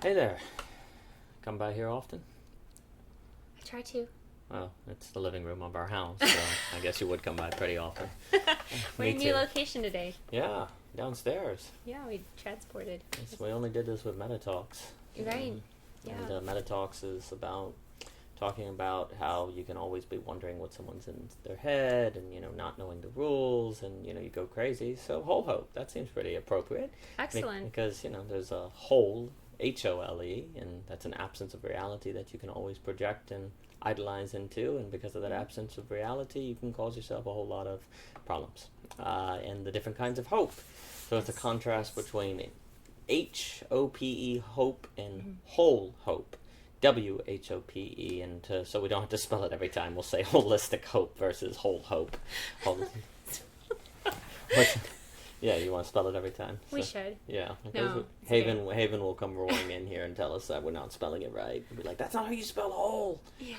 Hey there. Come by here often? I try to. Well, it's the living room of our house, so I guess you would come by pretty often. We're Me in a new too. location today. Yeah, downstairs. Yeah, we transported. Yes, we only did this with Metatalks. Right. Yeah. And Metatalks is about talking about how you can always be wondering what someone's in their head and, not knowing the rules and, you go crazy. So whole hope, that seems pretty appropriate. Excellent. Because, there's a whole, H-O-L-E, and that's an absence of reality that you can always project and idolize into, and because of that absence of reality, you can cause yourself a whole lot of problems. And the different kinds of hope. So it's a contrast between H-O-P-E, hope, and whole hope. W-H-O-P-E, and so we don't have to spell it every time. We'll say holistic hope versus whole hope. Yeah, you want to spell it every time? We should. Yeah. No, it's Haven will come roaring in here and tell us that we're not spelling it right. We'll be like, that's not how you spell whole. Yeah.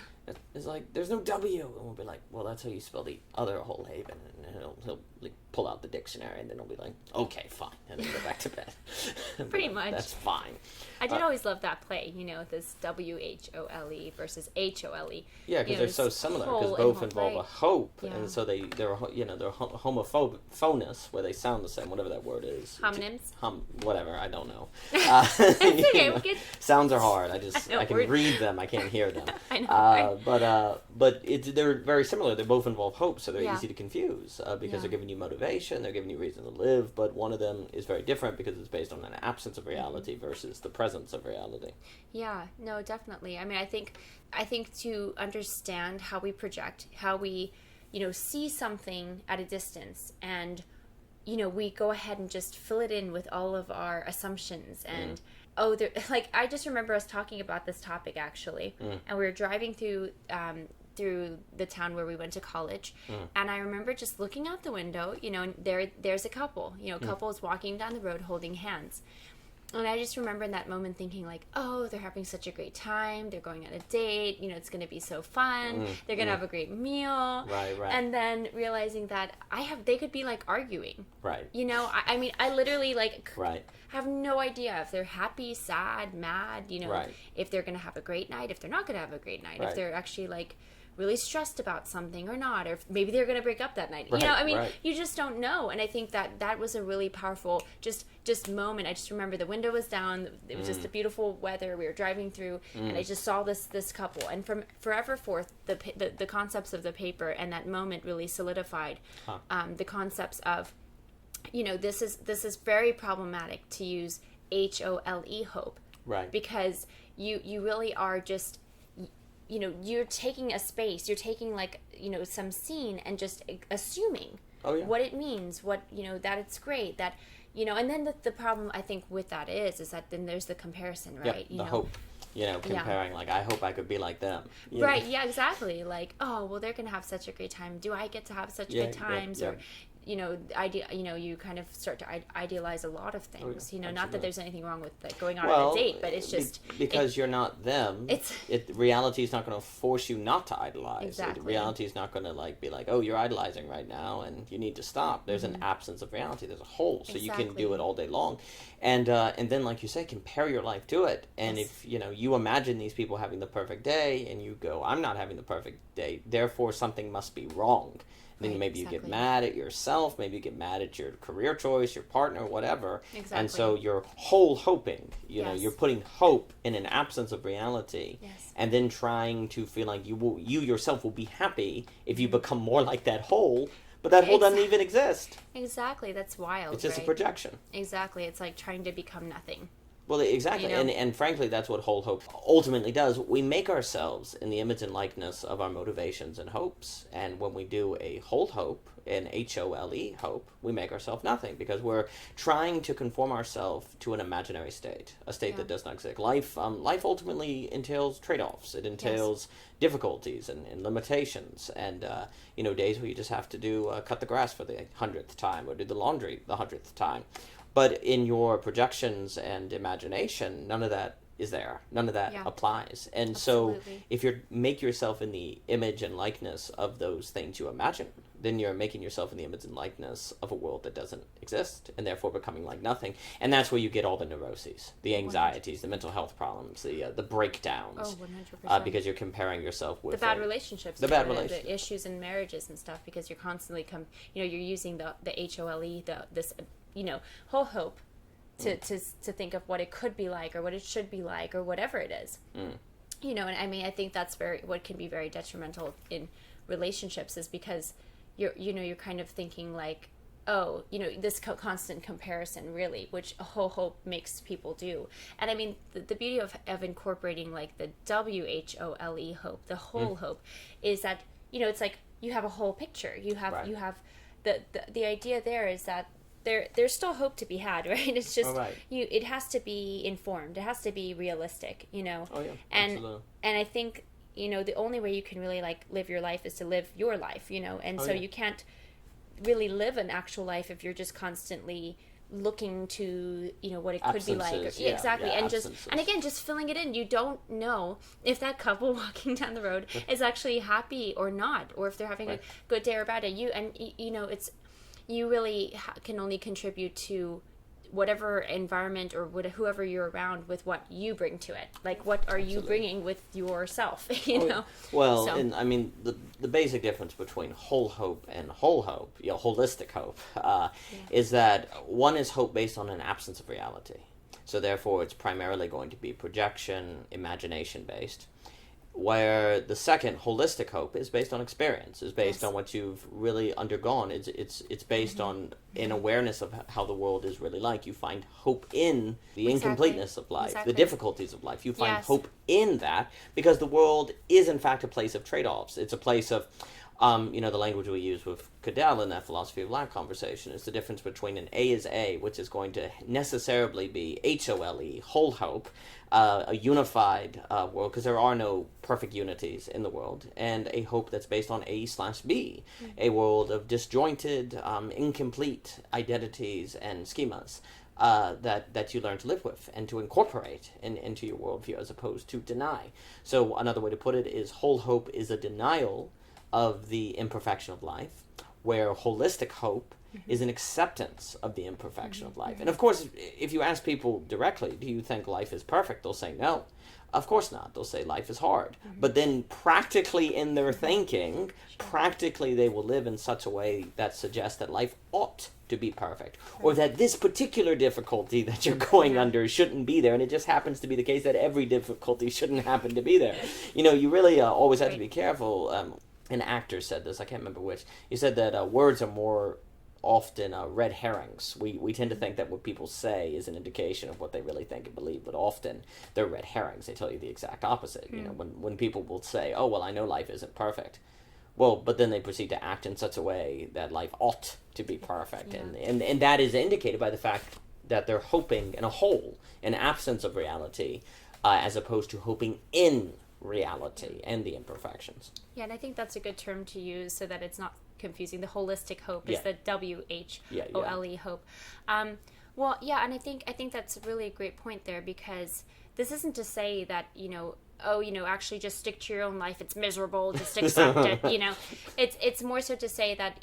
It's like, there's no W. And we'll be like, well, that's how you spell the other whole Haven. And he'll like, pull out the dictionary, and then he'll be like, okay, fine. And then go back to bed. Pretty much. That's fine. I did always love that play, this W-H-O-L-E versus H-O-L-E. Yeah, because they're so similar, because whole both and involve right. a hope, Yeah. and so they're homophonous, where they sound the same, whatever that word is. Homonyms? Whatever, I don't know. It's okay, we get... Sounds are hard. I can read them, I can't hear them. I know, right? But they're very similar. They both involve hope, so they're Yeah. easy to confuse, because Yeah. they're giving you motivation, they're giving you reason to live, but one of them is very different because it's based on an absence of reality versus the presence of reality. Yeah, no, definitely. I mean, I think to understand how we project, how we, see something at a distance, and we go ahead and just fill it in with all of our assumptions and I just remember us talking about this topic actually, and we were driving through the town where we went to college, and I remember just looking out the window, and there's a couple, couple is walking down the road holding hands. And I just remember in that moment thinking like, oh, they're having such a great time. They're going on a date. It's going to be so fun. They're going to have a great meal. Right. And then realizing that they could be like arguing. Right. I mean, I literally like Right. have no idea if they're happy, sad, mad, Right. if they're going to have a great night, if they're not going to have a great night, Right. if they're actually like really stressed about something or not, or if maybe they're going to break up that night. Right, I mean, right. you just don't know. And I think that was a really powerful just moment. I just remember the window was down. It was just a beautiful weather. We were driving through, and I just saw this couple. And from forever forth, the concepts of the paper and that moment really solidified the concepts of, this is very problematic to use HOLE, hope. Right. Because you really are just, you're taking a space, you're taking like, some scene and just assuming what it means, that it's great, that, and then the problem I think with that is that then there's the comparison, right? Yep, the hope. Comparing, like, I hope I could be like them. Right, yeah, exactly. Like, oh, well, they're going to have such a great time. Do I get to have such good times? Or, you kind of start to idealize a lot of things. Not that there's anything wrong with like going on a date, but it's just because you're not them. Reality is not going to force you not to idolize. Exactly. Reality is not going to like be like, oh, you're idolizing right now, and you need to stop. There's an absence of reality. There's a hole, so you can do it all day long, and then like you say, compare your life to it. And if you imagine these people having the perfect day, and you go, I'm not having the perfect day, therefore something must be wrong. Then maybe you get mad at yourself, maybe you get mad at your career choice, your partner, whatever. Exactly. And so you're whole hoping, you're putting hope in an absence of reality. Yes. And then trying to feel like you yourself will be happy if you become more like that whole, but that whole doesn't even exist. Exactly, that's wild. It's just a projection. Exactly, it's like trying to become nothing. Well, exactly, and frankly, that's what whole hope ultimately does. We make ourselves in the image and likeness of our motivations and hopes, and when we do a whole hope, an HOLE hope, we make ourselves nothing, because we're trying to conform ourselves to an imaginary state, a state that does not exist. Life ultimately entails trade-offs. It entails difficulties and limitations, and days where you just have to cut the grass for the 100th time, or do the laundry the 100th time. But in your projections and imagination, none of that is there. None of that applies. And Absolutely. so if you make yourself in the image and likeness of those things you imagine, then you're making yourself in the image and likeness of a world that doesn't exist, and therefore becoming like nothing. And that's where you get all the neuroses, the anxieties, 100%. The mental health problems, the breakdowns. Oh, 100%. Because you're comparing yourself with the bad relationships, the issues in marriages and stuff, because you're constantly you're using the HOLE, this whole hope to think of what it could be like, or what it should be like, or whatever it is. And I mean, I think that's what can be very detrimental in relationships, is because you're kind of thinking like, oh, this constant comparison, really, which a whole hope makes people do. And I mean, the beauty of incorporating like the WHOLE hope, the whole hope, is that it's like you have a whole picture. You have the idea there is that there's still hope to be had, right? It's just it has to be informed. It has to be realistic, Oh yeah, absolutely. And I think the only way you can really like live your life is to live your life, and you can't really live an actual life if you're just constantly looking to what it could be like. Exactly. And just filling it in. You don't know if that couple walking down the road is actually happy or not, or if they're having a good day or a bad day. You really can only contribute to whatever environment or whoever you're around with what you bring to it. Like, what are you bringing with yourself, know? Well, and I mean, the basic difference between whole hope and whole hope, holistic hope, is that one is hope based on an absence of reality. So therefore, it's primarily going to be projection, imagination based. Where the second, holistic hope, is based on experience, is based on what you've really undergone. It's based on an awareness of how the world is really like. You find hope in the incompleteness of life, the difficulties of life. You find hope in that, because the world is in fact a place of trade-offs. It's a place of, the language we use with Cadell in that philosophy of life conversation is the difference between an A is A, which is going to necessarily be HOLE, whole hope, a unified world, because there are no perfect unities in the world, and a hope that's based on A/B, a world of disjointed, incomplete identities and schemas that you learn to live with and to incorporate into your worldview, as opposed to deny. So another way to put it is whole hope is a denial of the imperfection of life, where holistic hope is an acceptance of the imperfection of life. And of course, if you ask people directly, do you think life is perfect? They'll say no. Of course not. They'll say life is hard. But then practically in their thinking, practically they will live in such a way that suggests that life ought to be perfect, or that this particular difficulty that you're going under shouldn't be there, and it just happens to be the case that every difficulty shouldn't happen to be there. You really always have to be careful. An actor said this, I can't remember which. He said that words are more often red herrings. We tend to think that what people say is an indication of what they really think and believe, but often they're red herrings. They tell you the exact opposite. When people will say, oh, well, I know life isn't perfect. Well, but then they proceed to act in such a way that life ought to be perfect. And that is indicated by the fact that they're hoping in a whole, an absence of reality, as opposed to hoping in reality and the imperfections. Yeah, and I think that's a good term to use so that it's not confusing. The holistic hope is the WHOLE hope. And I think that's really a great point there, because this isn't to say that, actually just stick to your own life. It's miserable. Just accept it. It's more so to say that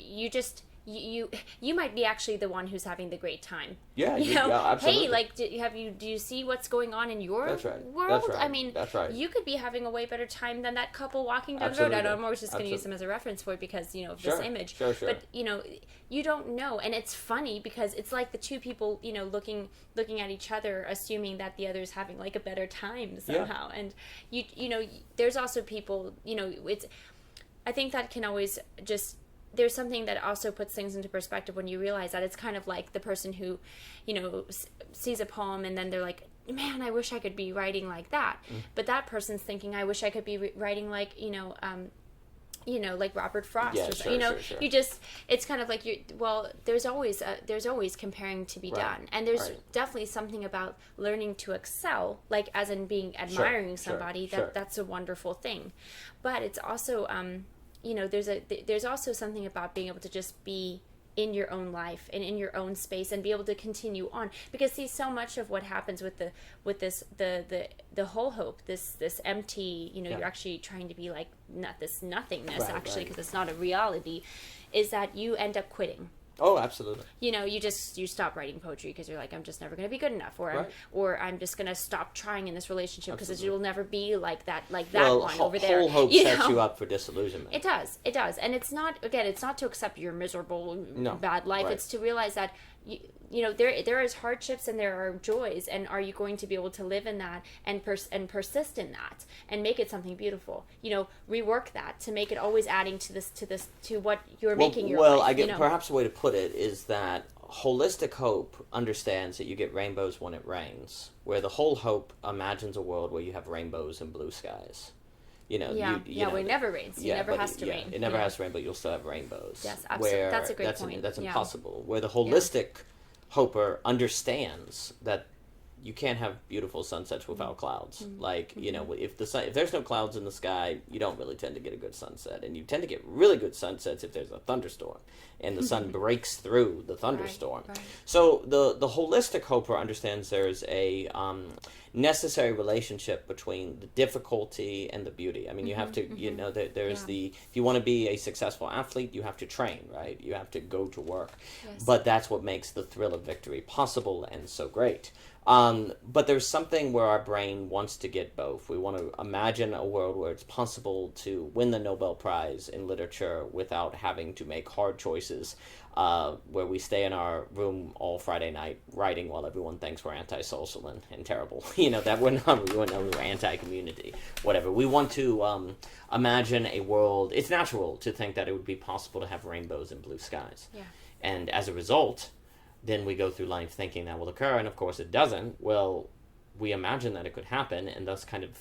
you might be actually the one who's having the great time. Yeah, absolutely. Hey, like, do you see what's going on in your world? That's right. I mean, you could be having a way better time than that couple walking down the road. I don't know. I was just going to use them as a reference for it because of this image. Sure. But you don't know, and it's funny because it's like the two people looking at each other, assuming that the other's having like a better time somehow. And there's also people. I think that can always just. There's something that also puts things into perspective when you realize that it's kind of like the person who, sees a poem and then they're like, man, I wish I could be writing like that. But that person's thinking, I wish I could be writing like, like Robert Frost. You just, it's kind of like there's always comparing to be done. And there's definitely something about learning to excel, like as in being admiring somebody, that's a wonderful thing. But it's also, there's also something about being able to just be in your own life and in your own space and be able to continue on. Because see, so much of what happens with the whole hope, this empty, you're actually trying to be like not this nothingness, actually, because it's not a reality, is that you end up quitting. Oh, absolutely. You stop writing poetry because you're like, I'm just never going to be good enough, or I'm just going to stop trying in this relationship because it will never be like that one over there. Whole hope sets you up for disillusionment. It does, and it's not to accept your miserable, bad life. Right. It's to realize that there is hardships and there are joys, and are you going to be able to live in that and persist in that and make it something beautiful? Rework that to make it always adding to what you're making your life. Well, I get perhaps a way to put it is that holistic hope understands that you get rainbows when it rains, where the whole hope imagines a world where you have rainbows and blue skies. Where it never rains. It never has to rain. It never has to rain, but you'll still have rainbows. Yes, absolutely. That's a great point. That's impossible. Where the holistic hoper understands that you can't have beautiful sunsets without clouds. Like, if there's no clouds in the sky, you don't really tend to get a good sunset. And you tend to get really good sunsets if there's a thunderstorm and the sun breaks through the thunderstorm. Right. So the holistic hoper understands there's a necessary relationship between the difficulty and the beauty. I mean, you have to, there's if you want to be a successful athlete, you have to train, right? You have to go to work. Yes. But that's what makes the thrill of victory possible and so great. But there's something where our brain wants to get both. We want to imagine a world where it's possible to win the Nobel Prize in literature without having to make hard choices, where we stay in our room all Friday night writing while everyone thinks we're antisocial and terrible. That we're not, we're anti-community, whatever. We want to imagine a world. It's natural to think that it would be possible to have rainbows and blue skies. Yeah. And as a result, then we go through life thinking that will occur, and of course it doesn't. Well, we imagine that it could happen, and thus kind of,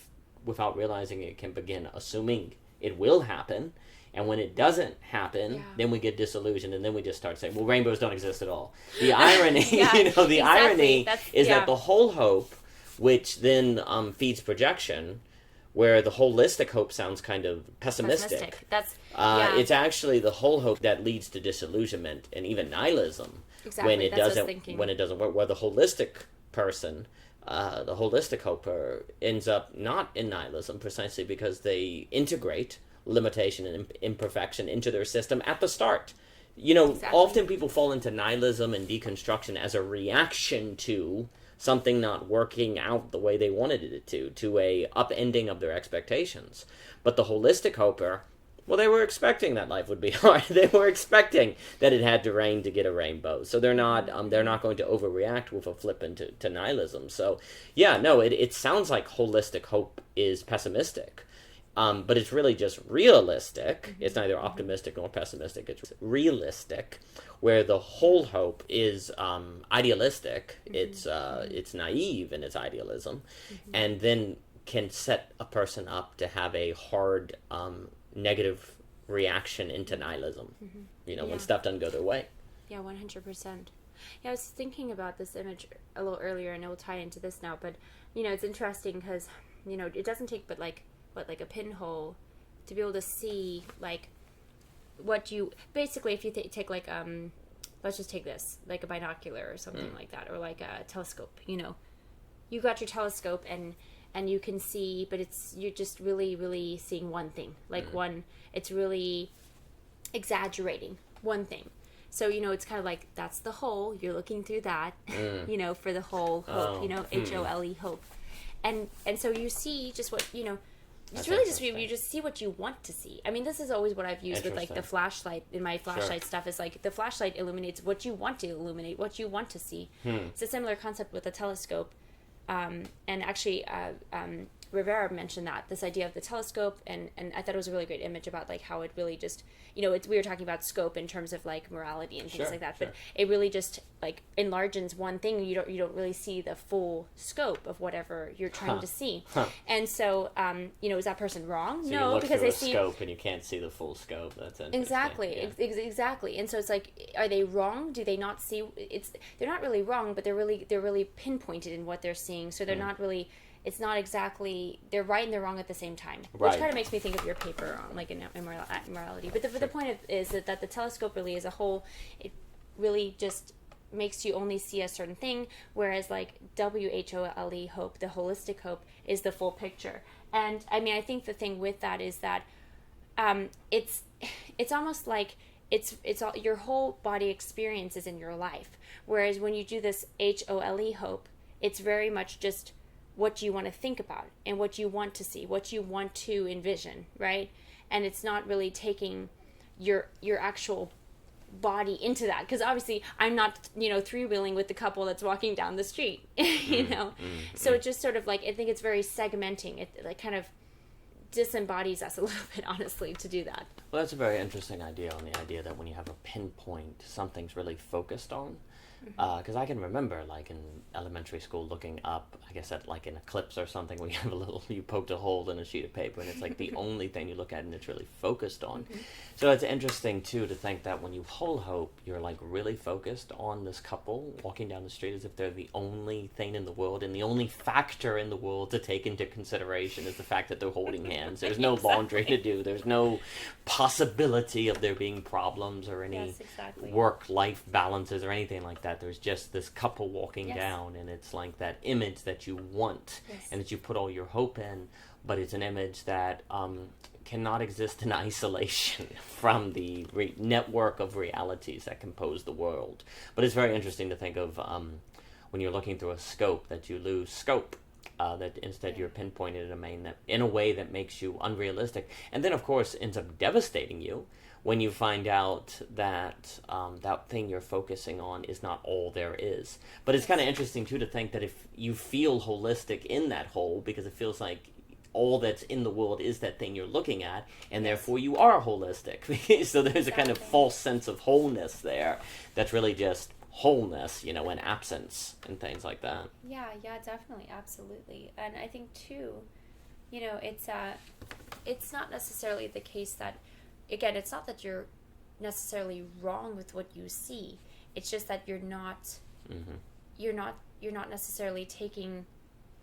without realizing it, can begin assuming it will happen. And when it doesn't happen, then we get disillusioned, and then we just start saying, well, rainbows don't exist at all. The irony, irony is that the whole hope, which then feeds projection, where the holistic hope sounds kind of pessimistic. It's actually the whole hope that leads to disillusionment and even nihilism. Exactly. When it doesn't work, where the holistic person, the holistic hoper, ends up not in nihilism precisely because they integrate limitation and imperfection into their system at the start. Often people fall into nihilism and deconstruction as a reaction to something not working out the way they wanted it to a upending of their expectations. But the holistic hoper, well, they were expecting that life would be hard. They were expecting that it had to rain to get a rainbow. So they're not going to overreact with a flip into nihilism. So, it sounds like holistic hope is pessimistic. But it's really just realistic. It's neither optimistic nor pessimistic. It's realistic, where the whole hope is idealistic. It's naive in its idealism, and then can set a person up to have a hard negative reaction into nihilism. When stuff doesn't go their way. Yeah, 100%. Yeah, I was thinking about this image a little earlier, and it will tie into this now. But it's interesting because it doesn't take but like a pinhole to be able to see like what you basically, if you take like let's just take this, like a binocular or something like that, or like a telescope. You got your telescope and you can see, but you're just really, really seeing one thing, like it's really exaggerating one thing. So, it's kind of like, that's the whole, you're looking through that, for the whole hope, HOLE, hope. And so you see just what, it's really just, you just see what you want to see. I mean, this is always what I've used with like the flashlight in my flashlight stuff, is like the flashlight illuminates what you want to illuminate, what you want to see. It's a similar concept with a telescope. And actually, Rivera mentioned this idea of the telescope, and I thought it was a really great image about like how it really just, we were talking about scope in terms of like morality and things like that, but it really just like enlarges one thing. You don't really see the full scope of whatever you're trying to see. And so, is that person wrong? So no, because they see scope and you can't see the full scope. That's interesting. Exactly, exactly. And so it's like, are they wrong? Do they not see? They're not really wrong, but they're really pinpointed in what they're seeing. So they're not really. it's not exactly, they're right and they're wrong at the same time, Right. which kind of makes me think of your paper on like immorality. But the point is that the telescope really as a whole, it really just makes you only see a certain thing, whereas like WHOLE hope, the holistic hope, is the full picture. And I mean, I think the thing with that is that it's almost like it's all, your whole body experience is in your life, whereas when you do this HOLE hope, it's very much just what you want to think about and what you want to see, what you want to envision, right? And it's not really taking your actual body into that, because obviously I'm not, you know, three-wheeling with the couple that's walking down the street, you know. So it just sort of like, I think it's very segmenting. It like kind of disembodies us a little bit, honestly, to do that. Well, that's a very interesting idea, on the idea that when you have a pinpoint, something's really focused on. Because I can remember, like, in elementary school, looking up, I guess, at, like, an eclipse or something, where you have you poked a hole in a sheet of paper, and it's, like, the only thing you look at and it's really focused on. So it's interesting, too, to think that when you hold hope, you're, like, really focused on this couple walking down the street as if they're the only thing in the world, and the only factor in the world to take into consideration is the fact that they're holding hands. There's no laundry to do. There's no possibility of there being problems or any work-life balances or anything like that. There's just this couple walking down, and it's like that image that you want and that you put all your hope in, but it's an image that cannot exist in isolation from the network of realities that compose the world. But it's very interesting to think of when you're looking through a scope, that you lose scope. That instead you're pinpointed in a way that makes you unrealistic, and then of course ends up devastating you when you find out that that thing you're focusing on is not all there is. But it's kind of interesting too to think that if you feel holistic in that whole, because it feels like all that's in the world is that thing you're looking at, and therefore you are holistic. So there's a kind of false sense of wholeness there that's really just wholeness, you know, and absence and things like that. Yeah, definitely, absolutely. And I think too, you know, it's not necessarily the case that, again, it's not that you're necessarily wrong with what you see. It's just that you're not necessarily taking,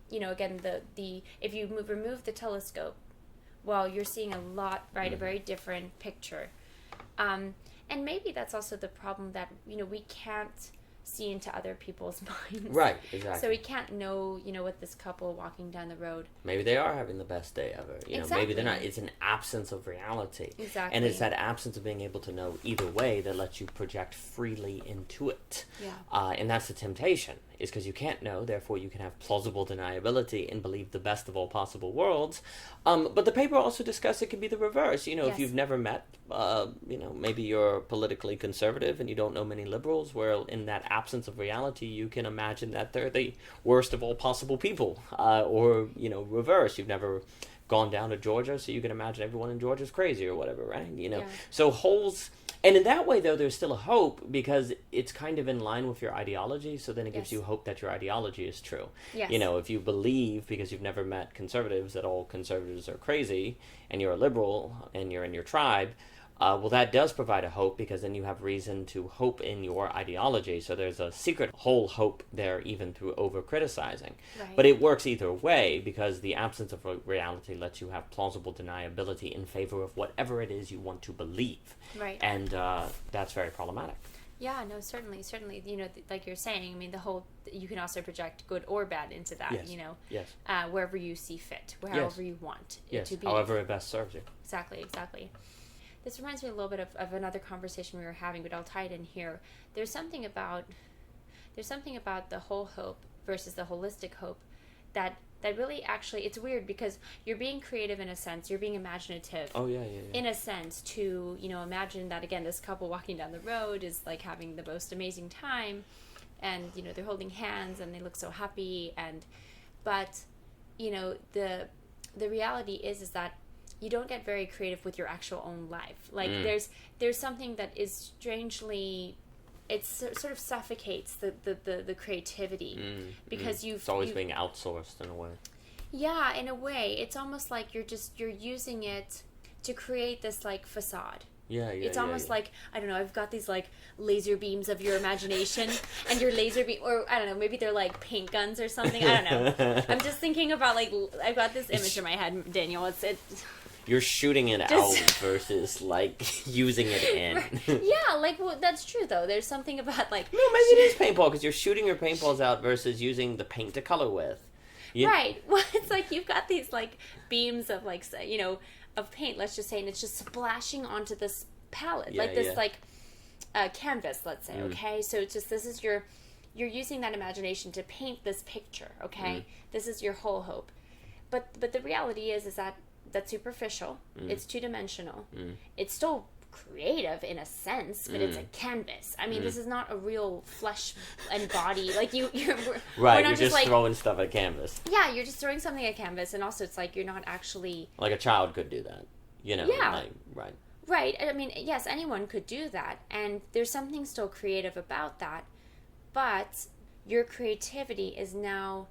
you know, again, the if you remove the telescope, well, you're seeing a lot, right, a very different picture. And maybe that's also the problem, that, you know, we can't see into other people's minds. Right, exactly. So we can't know, you know, with this couple walking down the road. Maybe they are having the best day ever. You know, maybe they're not. It's an absence of reality. Exactly. And it's that absence of being able to know either way that lets you project freely into it. Yeah. And that's the temptation, is because you can't know, therefore you can have plausible deniability and believe the best of all possible worlds. But the paper also discussed it could be the reverse. You know, if you've never met, you know, maybe you're politically conservative and you don't know many liberals, where in that absence of reality you can imagine that they're the worst of all possible people. Or, you know, reverse. You've never gone down to Georgia, so you can imagine everyone in Georgia's crazy or whatever, right? You know, so holes. And in that way, though, there's still a hope, because it's kind of in line with your ideology, so then it gives you hope that your ideology is true. Yes. You know, if you believe, because you've never met conservatives, that all conservatives are crazy, and you're a liberal, and you're in your tribe, well, that does provide a hope, because then you have reason to hope in your ideology. So there's a secret whole hope there, even through over-criticizing. Right. But it works either way, because the absence of reality lets you have plausible deniability in favor of whatever it is you want to believe. Right. And that's very problematic. Yeah, no, certainly. You know, like you're saying, I mean, you can also project good or bad into that, you know. Yes. Wherever you see fit, however you want it to be. However it best serves you. Exactly. This reminds me a little bit of another conversation we were having, but I'll tie it in here. There's something about the whole hope versus the holistic hope that really actually, it's weird, because you're being creative in a sense, you're being imaginative. Oh, yeah. In a sense, to, you know, imagine that, again, this couple walking down the road is like having the most amazing time, and, you know, they're holding hands and they look so happy, but, you know, the reality is that you don't get very creative with your actual own life. Like there's something that is strangely, it sort of suffocates the creativity, because it's always being outsourced in a way. Yeah, in a way, it's almost like you're using it to create this like facade, It's almost like, I don't know, I've got these like laser beams of your imagination, and your laser beam, or I don't know, maybe they're like paint guns or something. I don't know. I'm just thinking about like, I've got this image in my head, Daniel. You're shooting it out versus like using it in. Yeah, like that's true though. There's something about like, no, maybe it is paintball because you're shooting your paintballs out versus using the paint to color with. Right. Well, it's like you've got these like beams of like, you know, of paint, let's just say, and it's just splashing onto this palette, like this like canvas, let's say. Okay, so it's just, this is you're using that imagination to paint this picture. Okay, this is your whole hope, but the reality is that that's superficial. It's two-dimensional. It's still creative in a sense, but it's a canvas. I mean, this is not a real flesh and body. Like you're right. You're just like, throwing stuff at canvas. Yeah, you're just throwing something at canvas, and also it's like you're not actually like a child could do that. You know. Yeah. Like, right. Right. I mean, yes, anyone could do that, and there's something still creative about that, but your creativity is now,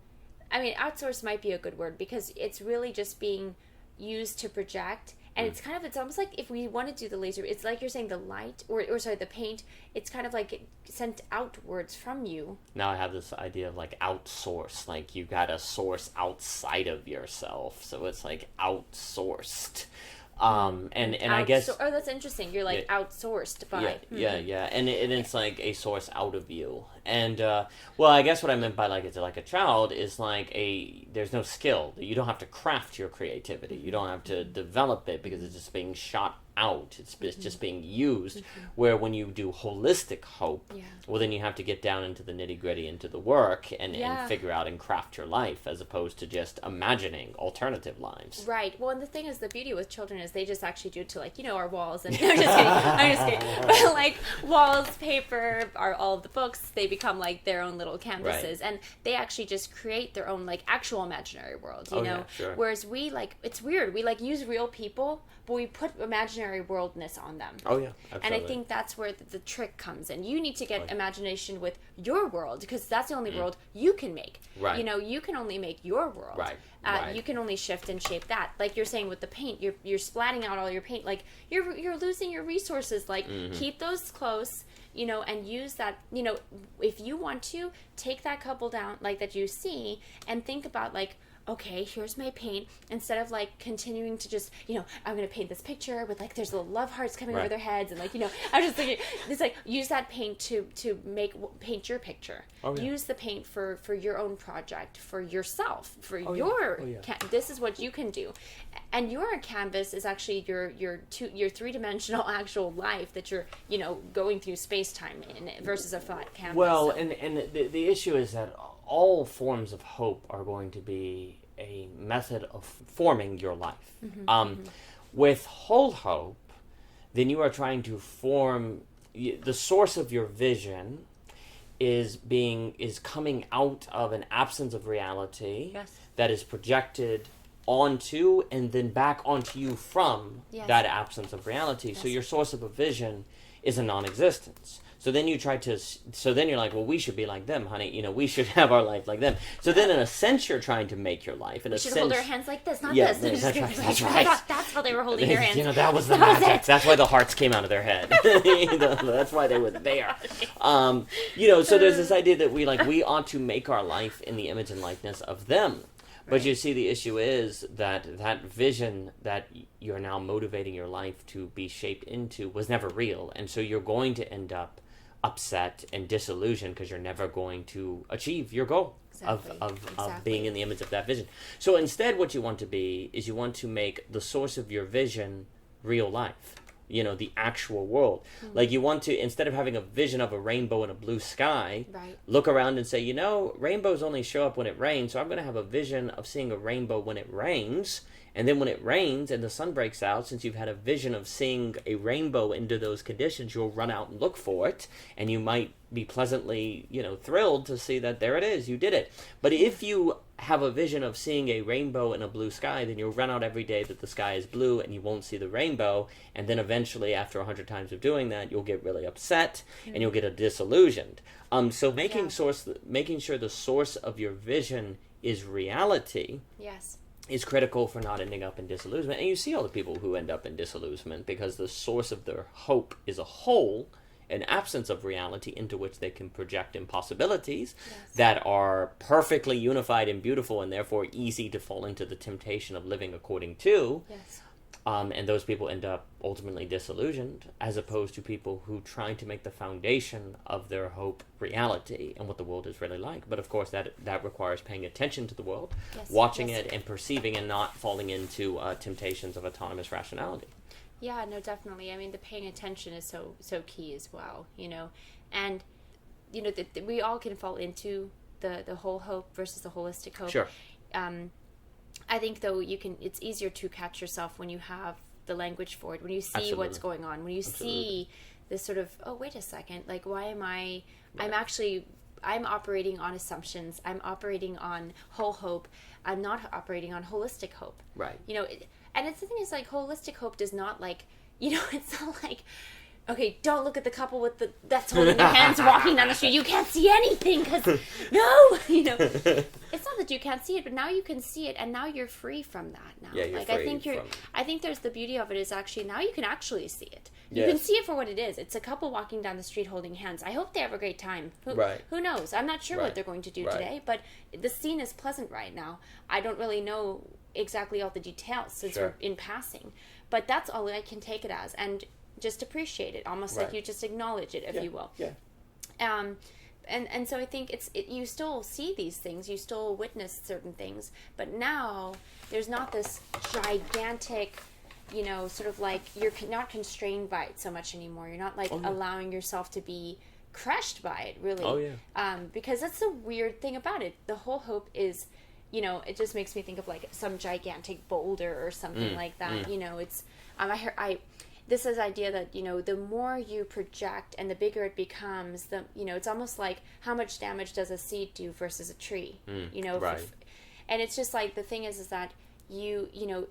I mean, outsourced might be a good word because it's really just being used to project. And it's almost like if we want to do the laser, it's like you're saying the light, or sorry, the paint, it's kind of like sent outwards from you. Now I have this idea of like outsource, like you got a source outside of yourself. So it's like outsourced. And I guess... Oh, that's interesting. You're like outsourced by... Yeah. And it's like a source out of you. And, well, I guess what I meant by like it's like a child is like there's no skill. You don't have to craft your creativity. You don't have to develop it because it's just being shot out. It's just being used. Where when you do holistic hope, well, then you have to get down into the nitty gritty, into the work, and figure out and craft your life as opposed to just imagining alternative lives. Right. Well, and the thing is, the beauty with children is they just actually do it to like, you know, our walls. And I'm just kidding. But like walls, paper, all of the books, they become like their own little canvases, and they actually just create their own like actual imaginary world. You know. Yeah, sure. Whereas we like, it's weird. We like use real people, but we put imaginary worldness on them. Oh yeah, absolutely. And I think that's where the trick comes in. You need to get imagination with your world because that's the only world you can make. Right. You know, you can only make your world. Right. You can only shift and shape that. Like you're saying with the paint, you're splatting out all your paint. Like you're losing your resources. Like keep those close. You know, and use that, you know, if you want to, take that couple down, like, that you see, and think about, like, okay, here's my paint, instead of, like, continuing to just, you know, I'm going to paint this picture with, like, there's little love hearts coming over their heads, and, like, you know, I'm just thinking, it's like, use that paint to paint your picture. Oh, yeah. Use the paint for your own project, for yourself, for this is what you can do. And your canvas is actually your three-dimensional actual life that you're, you know, going through space-time in versus a flat canvas. Well, and the issue is that all forms of hope are going to be a method of forming your life. With whole hope, then you are trying to form the source of your vision is coming out of an absence of reality that is projected onto and then back onto you from that absence of reality. So your source of a vision is a non-existence. So then you're like, well, we should be like them, honey. You know, we should have our life like them. So then in a sense, you're trying to make your life. We should hold our hands like this, not this. That's right. That's right. That's how they were holding their hands. You know, that was the magic. That's why the hearts came out of their head. That's why they were there. You know, so there's this idea that we ought to make our life in the image and likeness of them. But you see, the issue is that vision that you're now motivating your life to be shaped into was never real. And so you're going to end up upset and disillusioned because you're never going to achieve your goal of being in the image of that vision. So instead, what you want to be is you want to make the source of your vision real life. You know, the actual world. Like you want to, instead of having a vision of a rainbow and a blue sky, look around and say, you know, rainbows only show up when it rains, so I'm going to have a vision of seeing a rainbow when it rains. And then when it rains and the sun breaks out, since you've had a vision of seeing a rainbow under those conditions, you'll run out and look for it. And you might be pleasantly, you know, thrilled to see that there it is, you did it. But if you have a vision of seeing a rainbow in a blue sky, then you'll run out every day that the sky is blue and you won't see the rainbow. And then eventually, after 100 times of doing that, you'll get really upset and you'll get disillusioned. So making sure the source of your vision is reality. Yes. is critical for not ending up in disillusionment. And you see all the people who end up in disillusionment because the source of their hope is a hole, an absence of reality into which they can project impossibilities that are perfectly unified and beautiful and therefore easy to fall into the temptation of living according to. And those people end up ultimately disillusioned, as opposed to people who try to make the foundation of their hope reality and what the world is really like. But of course, that requires paying attention to the world, watching it, and perceiving, and not falling into temptations of autonomous rationality. Yeah, no, definitely. I mean, the paying attention is so key as well, you know. And, you know, we all can fall into the whole hope versus the holistic hope. Sure. I think, though, it's easier to catch yourself when you have the language for it, when you see Absolutely. What's going on, when you see this sort of, oh, wait a second, like, why am I, I'm operating on assumptions, I'm operating on whole hope, I'm not operating on holistic hope. Right. You know, and it's the thing is, like, holistic hope does not, like, you know, it's not like, okay, don't look at the couple that's holding their hands walking down the street. You can't see anything because, no, you know. It's not that you can't see it, but now you can see it, and now you're free from that now. Yeah, you're like, free I think there's the beauty of it is actually now you can actually see it. You can see it for what it is. It's a couple walking down the street holding hands. I hope they have a great time. Who knows? I'm not sure what they're going to do today, but the scene is pleasant right now. I don't really know exactly all the details since we're in passing, but that's all I can take it as, and just appreciate it, almost like you just acknowledge it, if you will. And so I think you still see these things, you still witness certain things, but now there's not this gigantic, you know, sort of like, you're not constrained by it so much anymore. You're not like allowing yourself to be crushed by it, really. Because that's the weird thing about it. The whole hope is, you know, it just makes me think of like some gigantic boulder or something like that. You know, it's this is idea that, you know, the more you project and the bigger it becomes, the, you know, it's almost like how much damage does a seed do versus a tree, you know. And it's just like, the thing is that you know,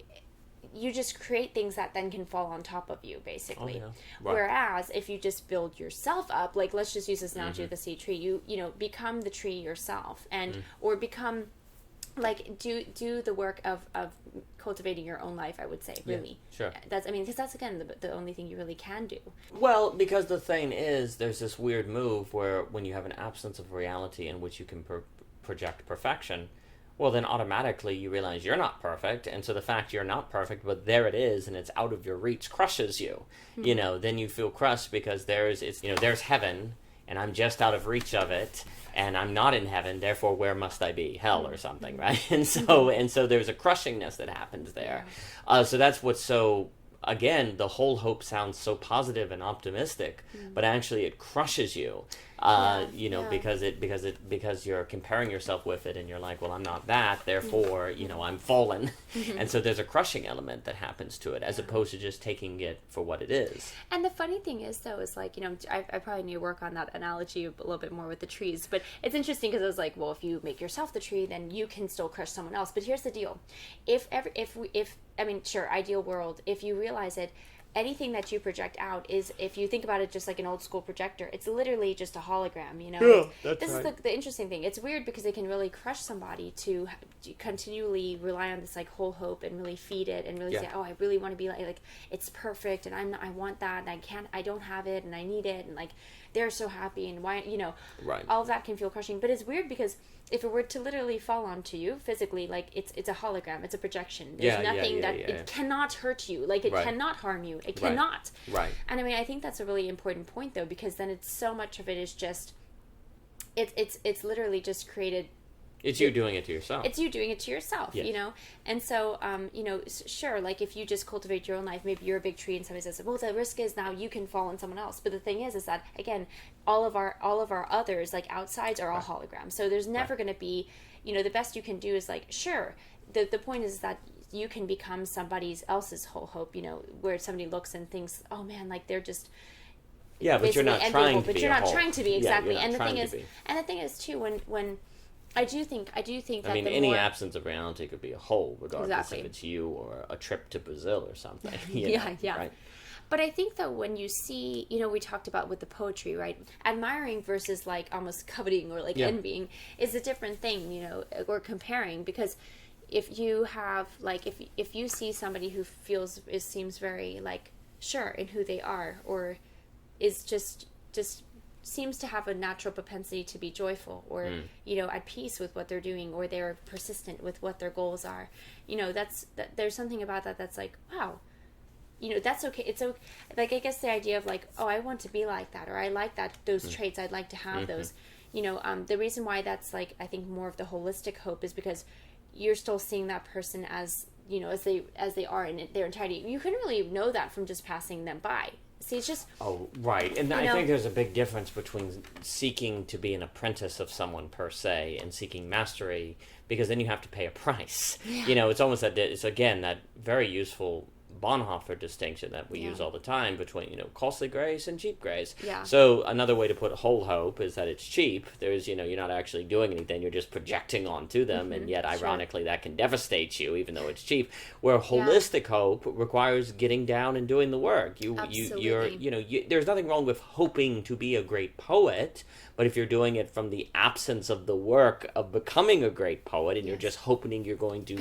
you just create things that then can fall on top of you, basically. Whereas if you just build yourself up, like, let's just use this analogy of the seed tree, you know, become the tree yourself, and or become, like, do the work of cultivating your own life, I would say, really. That's, I mean, because that's, again, the only thing you really can do. Well, because the thing is, there's this weird move where when you have an absence of reality in which you can project perfection, well, then automatically you realize you're not perfect, and so the fact you're not perfect, but there it is, and it's out of your reach, crushes you. You know, then you feel crushed because there's heaven, and I'm just out of reach of it, and I'm not in heaven, therefore where must I be? Hell or something, right? And so there's a crushingness that happens there. So that's what's so, again, the whole hope sounds so positive and optimistic, but actually it crushes you. You know, because you're comparing yourself with it, and you're like, well, I'm not that, therefore, you know, I'm fallen. And so there's a crushing element that happens to it, as opposed to just taking it for what it is. And the funny thing is, though, is like, you know, I probably need to work on that analogy a little bit more with the trees, but it's interesting because I was like, well, if you make yourself the tree, then you can still crush someone else. But here's the deal. If I mean, sure, ideal world, if you realize it, anything that you project out is, if you think about it just like an old school projector, it's literally just a hologram, you know. This is the interesting thing. It's weird because it can really crush somebody to continually rely on this like whole hope and really feed it and really say, oh, I really want to be like it's perfect, and I want that, and I don't have it, and I need it, and like they're so happy, and why, you know, all of that can feel crushing. But it's weird because if it were to literally fall onto you physically, like it's a hologram, it's a projection. There's nothing that it cannot hurt you, like it cannot harm you, it cannot. And I mean, I think that's a really important point, though, because then it's so much of it is just it's literally just created. It's you doing it to yourself. It's you doing it to yourself, you know? And so, you know, sure, like if you just cultivate your own life, maybe you're a big tree and somebody says, well, the risk is now you can fall on someone else. But the thing is that, again, all of our others, like outsides, are all holograms. So there's never going to be, you know, the best you can do is like, sure, the point is that you can become somebody else's whole hope, you know, where somebody looks and thinks, oh man, like they're just... Yeah, but you're not trying to be. But you're not trying to be, exactly. And the thing is too, when I do think that, I mean, any absence of reality could be a whole, regardless if it's you or a trip to Brazil or something. You know, right? But I think, though, when you see, you know, we talked about with the poetry, right? Admiring versus like almost coveting or like envying is a different thing, you know, or comparing, because if you have like if you see somebody who seems very like sure in who they are, or is just seems to have a natural propensity to be joyful, or at peace with what they're doing, or they're persistent with what their goals are, there's something about that that's like, wow, that's okay. It's okay. Like, I guess the idea of like, oh, I want to be like that, or I like those traits, I'd like to have those. The reason why that's like, I think more of the holistic hope is because you're still seeing that person as as they are in their entirety. You couldn't really know that from just passing them by. See, it's just... Oh, right. And I think there's a big difference between seeking to be an apprentice of someone per se and seeking mastery, because then you have to pay a price. Yeah. It's almost it's again that very useful Bonhoeffer distinction that we use all the time between, costly grace and cheap grace. Yeah. So another way to put whole hope is that it's cheap. There's, you're not actually doing anything. You're just projecting onto them. And yet, ironically, that can devastate you, even though it's cheap. Where holistic hope requires getting down and doing the work. There's nothing wrong with hoping to be a great poet, but if you're doing it from the absence of the work of becoming a great poet, and you're just hoping you're going to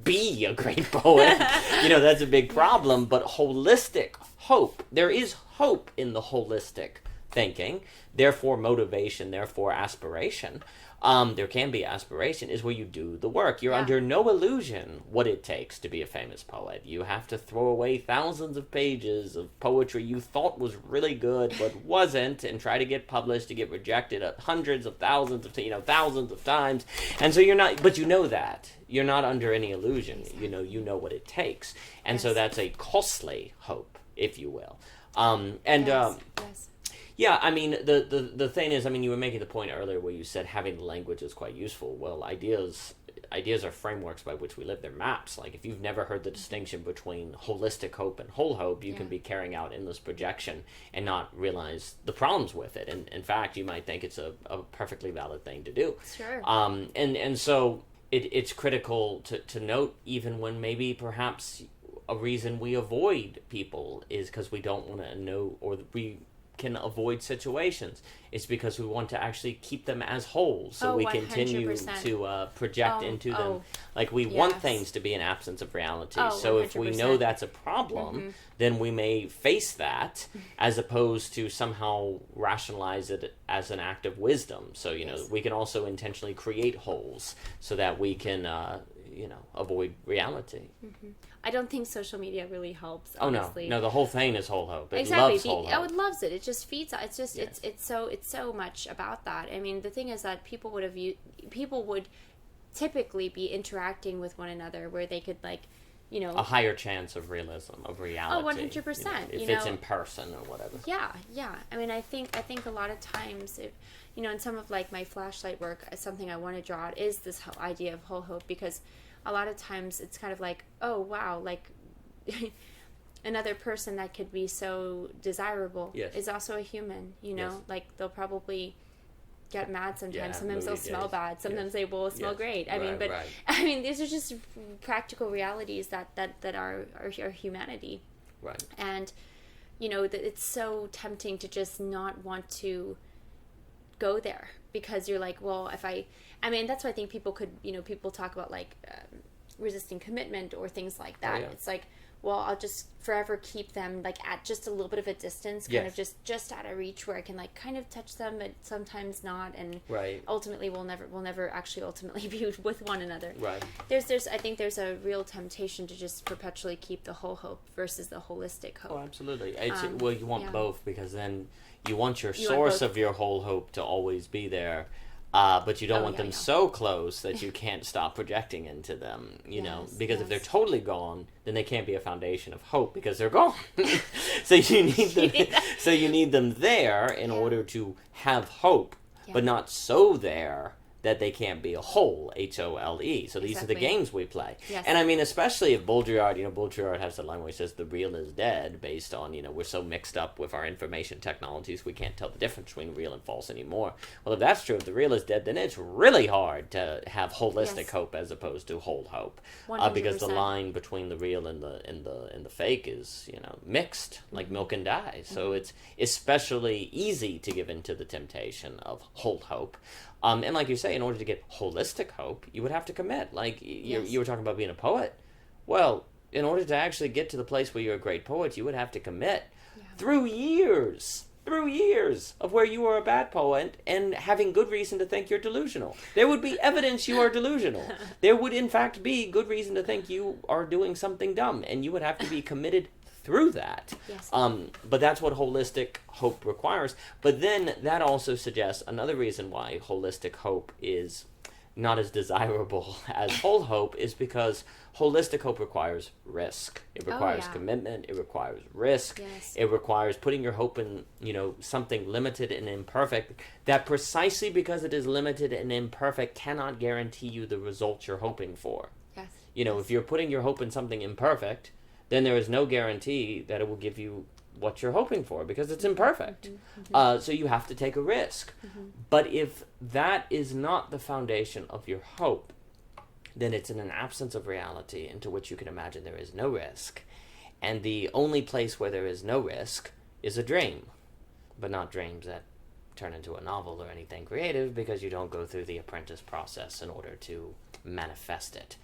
be a great poet, that's a big problem. But holistic hope, there is hope in the holistic thinking, therefore motivation, therefore aspiration. There can be aspiration, is where you do the work. You're under no illusion what it takes to be a famous poet. You have to throw away thousands of pages of poetry you thought was really good but wasn't, and try to get published, to get rejected hundreds of thousands of times. And so you're not, but that. You're not under any illusion. You know what it takes. And so that's a costly hope, if you will. Yeah, I mean, the thing is, you were making the point earlier where you said having language is quite useful. Well, ideas are frameworks by which we live. They're maps. Like, if you've never heard the distinction between holistic hope and whole hope, you can be carrying out endless projection and not realize the problems with it. And in fact, you might think it's a perfectly valid thing to do. Sure. And so it's critical to note, even when maybe perhaps a reason we avoid people is because we don't want to know, or we can avoid situations. It's because we want to actually keep them as whole, so we 100%. continue to project into them. Like, we want things to be an absence of reality. So 100%. If we know that's a problem, then we may face that, as opposed to somehow rationalize it as an act of wisdom. So, we can also intentionally create holes so that we can avoid reality. I don't think social media really helps, honestly. Oh, no, the whole thing is whole hope. It exactly. loves whole hope. It loves it. It just feeds. It's just it's so much about that. I mean, the thing is that people would typically be interacting with one another where they could, like, a higher chance of realism, of reality. Oh, 100%. If it's in person or whatever. Yeah. I mean, I think a lot of times, if, in some of like my flashlight work, something I want to draw out is this whole idea of whole hope, because a lot of times it's kind of like, oh wow, like another person that could be so desirable is also a human. Like, they'll probably get mad sometimes. Sometimes they'll smell bad. Sometimes they will smell great. I mean, these are just practical realities that are humanity. Right. And it's so tempting to just not want to go there, because you're like, well, I mean, that's why I think people could, people talk about like resisting commitment or things like that. It's like, well, I'll just forever keep them like at just a little bit of a distance, kind of just out of reach, where I can like kind of touch them, but sometimes not, and ultimately we'll never actually ultimately be with one another. Right. I think there's a real temptation to just perpetually keep the whole hope versus the holistic hope. Oh, absolutely. Well, you want both, because then you want your source of your whole hope to always be there. But you don't want them so close that you can't stop projecting into them, because if they're totally gone, then they can't be a foundation of hope, because they're gone. So you need them there in order to have hope, but not so there that they can't be a whole, H-O-L-E. So these are the games we play. Yes. And I mean, especially if Baudrillard has the line where he says the real is dead, based on, we're so mixed up with our information technologies, we can't tell the difference between real and false anymore. Well, if that's true, if the real is dead, then it's really hard to have holistic hope as opposed to whole hope. Because the line between the real and the fake is, mixed, like milk and dye. So it's especially easy to give into the temptation of whole hope. And like you say, in order to get holistic hope, you would have to commit. Like you were talking about being a poet. Well, in order to actually get to the place where you're a great poet, you would have to commit through years of where you are a bad poet and having good reason to think you're delusional. There would be evidence you are delusional. There would, in fact, be good reason to think you are doing something dumb, and you would have to be committed through that. Yes. But that's what holistic hope requires. But then that also suggests another reason why holistic hope is not as desirable as whole hope is because holistic hope requires risk. It requires commitment. It requires risk. Yes. It requires putting your hope in, something limited and imperfect that precisely because it is limited and imperfect cannot guarantee you the results you're hoping for. Yes. If you're putting your hope in something imperfect, then there is no guarantee that it will give you what you're hoping for because it's imperfect. So you have to take a risk. But if that is not the foundation of your hope, then it's in an absence of reality into which you can imagine there is no risk. And the only place where there is no risk is a dream, but not dreams that turn into a novel or anything creative because you don't go through the apprentice process in order to manifest it.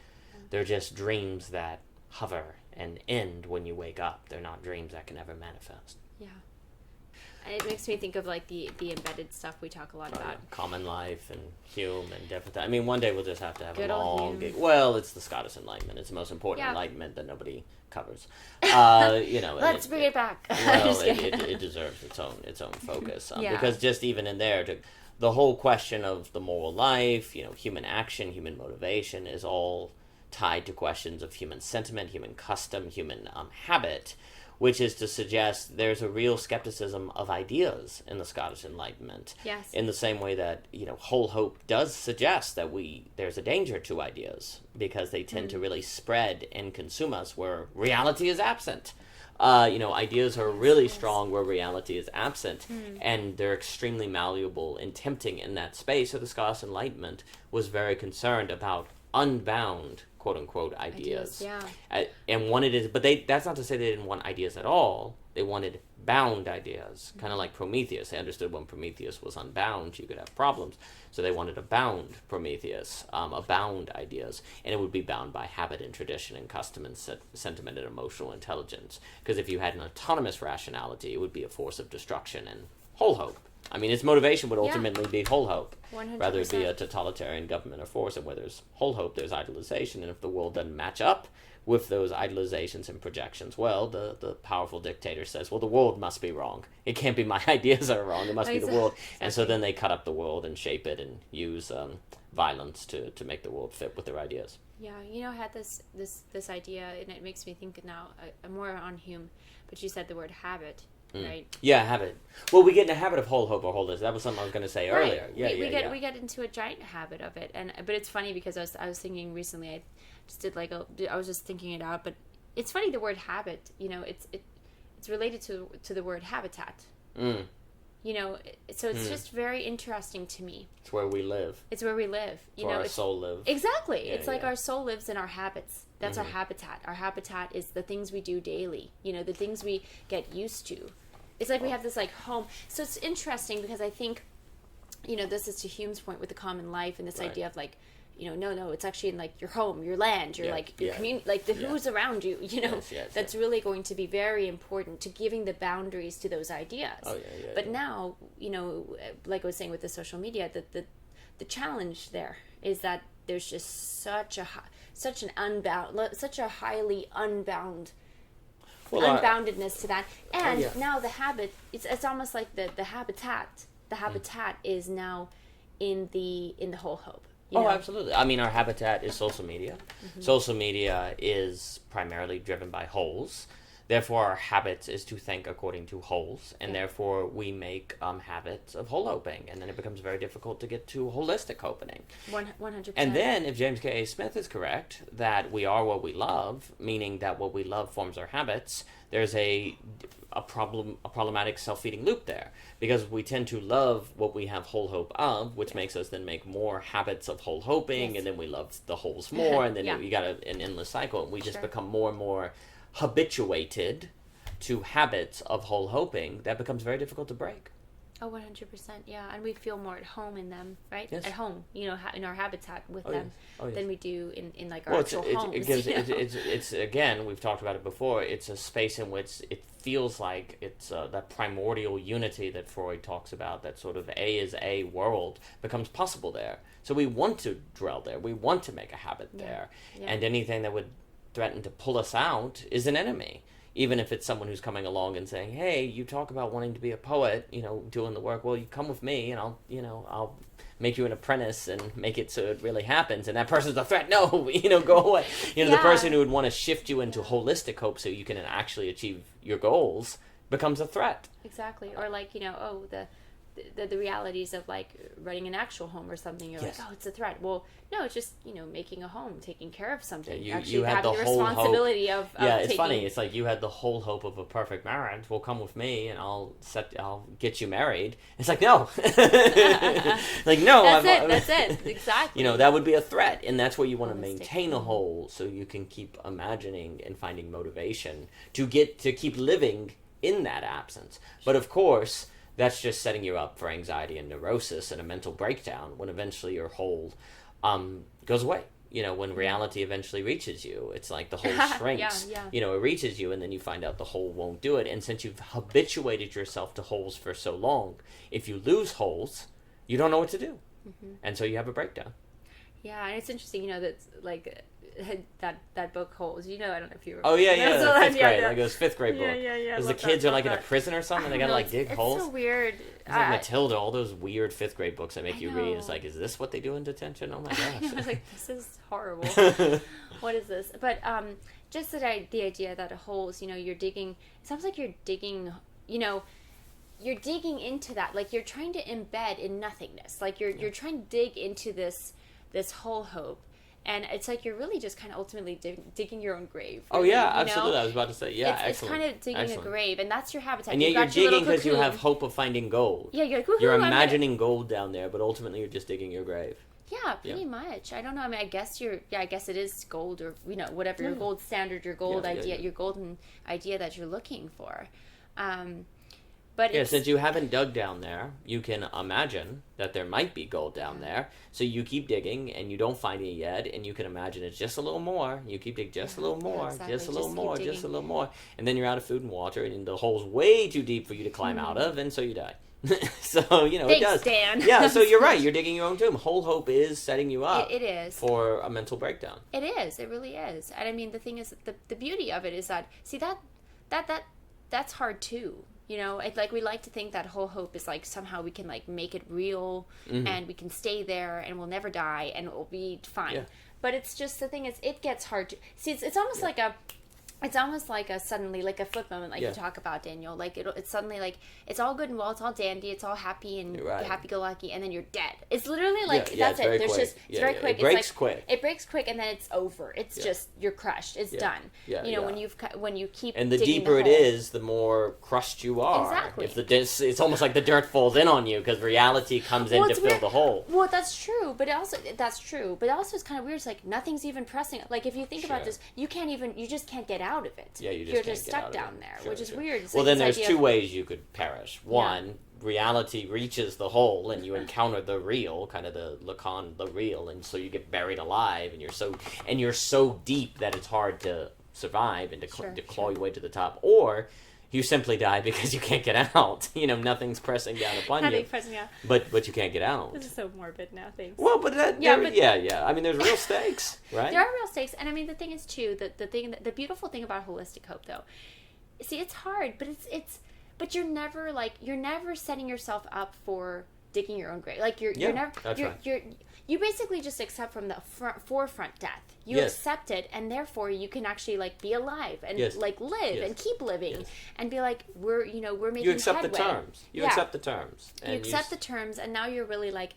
They're just dreams that hover and end when you wake up. They're not dreams that can ever manifest. Yeah. It makes me think of like the embedded stuff we talk a lot about. Common life and Hume and different. I mean, one day we'll just have to have Good a old long. Hume. Well, it's the Scottish Enlightenment. It's the most important Enlightenment that nobody covers. Let's bring it back. Well, it deserves its own focus because just even in there, the whole question of the moral life, human action, human motivation is all tied to questions of human sentiment, human custom, human habit, which is to suggest there's a real skepticism of ideas in the Scottish Enlightenment. Yes. In the same way that, whole hope does suggest that there's a danger to ideas because they tend to really spread and consume us where reality is absent. Ideas are really strong where reality is absent, and they're extremely malleable and tempting in that space. So the Scottish Enlightenment was very concerned about unbound quote-unquote ideas. And wanted it, but that's not to say they didn't want ideas at all. They wanted bound ideas, kind of like Prometheus. They understood when Prometheus was unbound, you could have problems. So they wanted a bound Prometheus, bound ideas, and it would be bound by habit and tradition and custom and sentiment and emotional intelligence. Because if you had an autonomous rationality, it would be a force of destruction and whole hope. I mean, its motivation would ultimately be whole hope, 100%. rather it be a totalitarian government or force. And where there's whole hope, there's idolization. And if the world doesn't match up with those idolizations and projections, well, the powerful dictator says, well, the world must be wrong. It can't be my ideas that are wrong. It must be the world. And so then they cut up the world and shape it and use violence to make the world fit with their ideas. Yeah, I had this idea, and it makes me think now more on Hume, but you said the word habit. Right. Yeah, habit. Well, we get in a habit of whole hope or wholeness. That was something I was going to say earlier. Yeah, we get into a giant habit of it, but it's funny because I was thinking recently. I just did I was just thinking it out, but it's funny the word habit. It's related to the word habitat. So it's just very interesting to me. It's where we live. It's where we live. It's where our soul lives. Exactly. It's like our soul lives in our habits. That's our habitat. Our habitat is the things we do daily. The things we get used to. It's like we have this home. So it's interesting because I think, this is to Hume's point with the common life and this idea of no, it's actually in your home, your land, your your community, who's around you, that's really going to be very important to giving the boundaries to those ideas. But now, like I was saying with the social media, the challenge there is that there's just such a highly unbound unboundedness to that, and now the habit it's almost like the habitat is now in the whole hope. Absolutely. I mean, our habitat is social media. Social media is primarily driven by wholes. Therefore, our habit is to think according to wholes, and therefore we make habits of whole hoping, and then it becomes very difficult to get to holistic hoping. 100%. And then, if James K. A. Smith is correct, that we are what we love, meaning that what we love forms our habits, there's a problematic self-feeding loop there, because we tend to love what we have whole hope of, which makes us then make more habits of whole hoping, and then we love the wholes more, and then you got an endless cycle, and we just become more and more habituated to habits of whole hoping that becomes very difficult to break. Oh, 100%. Yeah. And we feel more at home in them, right? Yes. At home, in our habitat with them yes. than we do in like our actual homes. It's again, we've talked about it before, it's a space in which it feels like it's that primordial unity that Freud talks about, that sort of A is A world becomes possible there. So we want to dwell there. We want to make a habit there. Yeah. And anything that would threaten to pull us out is an enemy. Even if it's someone who's coming along and saying, hey, you talk about wanting to be a poet, doing the work, well, you come with me and I'll make you an apprentice and make it so it really happens. And that person's a threat. No, go away. The person who would want to shift you into holistic hope so you can actually achieve your goals becomes a threat. Exactly. Or like, the realities of like running an actual home or something. You're like, oh, it's a threat. Well, no, it's just making a home, taking care of something. Yeah, you had having the responsibility hope. It's funny. It's like you had the whole hope of a perfect marriage. Well, come with me and I'll get you married. It's like no, like no. That's it. Exactly. That would be a threat, and that's where you want to maintain a whole, so you can keep imagining and finding motivation to keep living in that absence. But of course, that's just setting you up for anxiety and neurosis and a mental breakdown when eventually your whole goes away. When reality eventually reaches you, it's like the whole shrinks. It reaches you and then you find out the whole won't do it. And since you've habituated yourself to holes for so long, if you lose holes, you don't know what to do. Mm-hmm. And so you have a breakdown. Yeah, and it's interesting, that's like that book Holes. I don't know if you remember. Oh, yeah, the fifth grade. Like it was fifth grade book. Yeah. Because the kids are like in a prison or something. They gotta like dig holes. It's so weird. It's like Matilda, all those weird fifth grade books that make you read. It's like, is this what they do in detention? Oh my gosh. I was like, this is horrible. What is this? But just the idea that holes, you're digging. It sounds like you're digging. You're digging into that. Like you're trying to embed in nothingness. Like you're trying to dig into this whole hope. And it's like you're really just kind of ultimately digging your own grave. Really, absolutely. I was about to say, it's kind of digging a grave, and that's your habitat. And yet you're digging because you have hope of finding gold. Yeah, you're like, you're imagining gold down there, but ultimately you're just digging your grave. Yeah, pretty much. I don't know. I mean, I guess it is gold, or whatever your gold standard, your gold idea, your golden idea that you're looking for. But since you haven't dug down there, you can imagine that there might be gold down there. So you keep digging, and you don't find it yet, and you can imagine it's just a little more. You keep digging just a little more, exactly. just a little more, just a little more. And then you're out of food and water, and the hole's way too deep for you to climb out of, and so you die. So, Thanks, it does. Dan. Yeah, so you're right. You're digging your own tomb. Whole hope is setting you up it is. For a mental breakdown. It is. It really is. And I mean, the thing is, the beauty of it is that, see, that's hard too. It's like we like to think that whole hope is like somehow we can like make it real, and we can stay there and we'll never die and it will be fine. Yeah. But it's just, the thing is, it gets hard to see. It's almost like a suddenly like a flip moment, like you talk about, Daniel. Like it's suddenly like it's all good and well, it's all dandy, it's all happy and happy-go-lucky, and then you're dead. It's literally like that's it. There's just it's very quick. It breaks quick. It breaks quick, and then it's over. It's just you're crushed. It's done. When you keep and the deeper it is, the more crushed you are. Exactly. It's almost like the dirt falls in on you because reality comes in to fill the hole. Well, that's true, but also it's kind of weird. It's like nothing's even pressing. Like if you think about this, you just can't get out of it. Yeah, you're just stuck down there, which is weird. It's well, then there's two ways you could perish. One, reality reaches the hole and you encounter the real, kind of the Lacan, the real, and so you get buried alive, and you're so deep that it's hard to survive and to claw your way to the top. Or you simply die because you can't get out. Nothing's pressing down upon you. But you can't get out. This is so morbid now, thanks. Well, but I mean, there's real stakes, right? There are real stakes, and I mean, the thing is too, the beautiful thing about holistic hope, though, see, it's hard, but you're never setting yourself up for digging your own grave. Like you basically just accept from the forefront death. You accept it, and therefore you can actually like be alive and like live and keep living and be like, we're making headway. You accept the terms. You accept the terms. And you accept the terms, and now you're really like,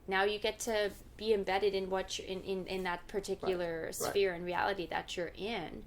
now you get to be embedded in what you're in that particular sphere and reality that you're in.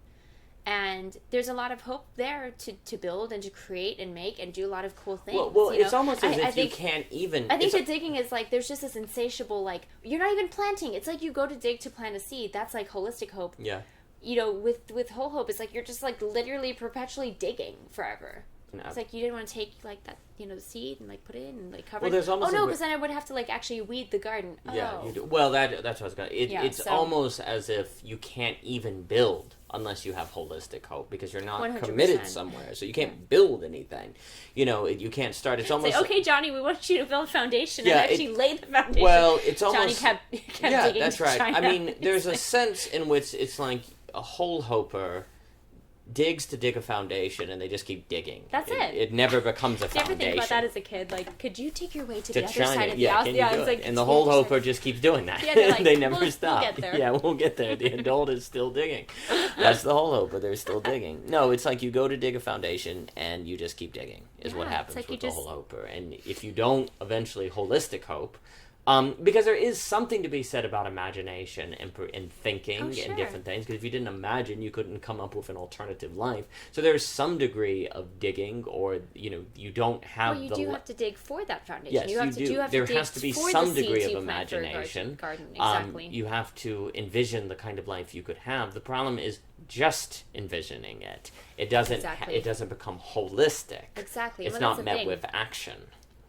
And there's a lot of hope there to build and to create and make and do a lot of cool things. Well, it's almost as if you can't even... I think the digging is like, there's just this insatiable, like, you're not even planting. It's like you go to dig to plant a seed. That's like holistic hope. Yeah. With whole hope, it's like you're just like literally perpetually digging forever. It's like you didn't want to take like that, the seed and like put it in and like cover Well, it. there's almost because then I would have to like actually weed the garden. Yeah, you do. Well, that's what I was going to... It's almost as if you can't even build unless you have holistic hope, because you're not 100%. committed somewhere. So you can't build anything. You can't start. It's almost like, okay, Johnny, we want you to build a foundation and actually lay the foundation. Well, it's almost... Johnny kept digging. That's right. China. I mean, there's a sense in which it's like a whole hoper digs to dig a foundation, and they just keep digging. That's it. It never becomes a foundation. Did you ever think about that as a kid? Like, could you take your way to the other China? side of the house? Yeah, it's like, and the whole hoper just keeps doing that. Yeah, like, they never stop. We'll get there. Yeah, we'll get there. The adult is still digging. That's the whole hoper. They're still digging. No, it's like you go to dig a foundation, and you just keep digging, is what happens with the whole hoper. And if you don't eventually holistic hope, because there is something to be said about imagination and thinking and different things. Because if you didn't imagine, you couldn't come up with an alternative life. So there's some degree of digging, or you don't have. Well, you do have to dig for that foundation. Yes, you do. Have there to has to be some degree of imagination. Garden, exactly. You have to envision the kind of life you could have. The problem is just envisioning it. It doesn't. Exactly. It doesn't become holistic. Exactly. It's not met with action.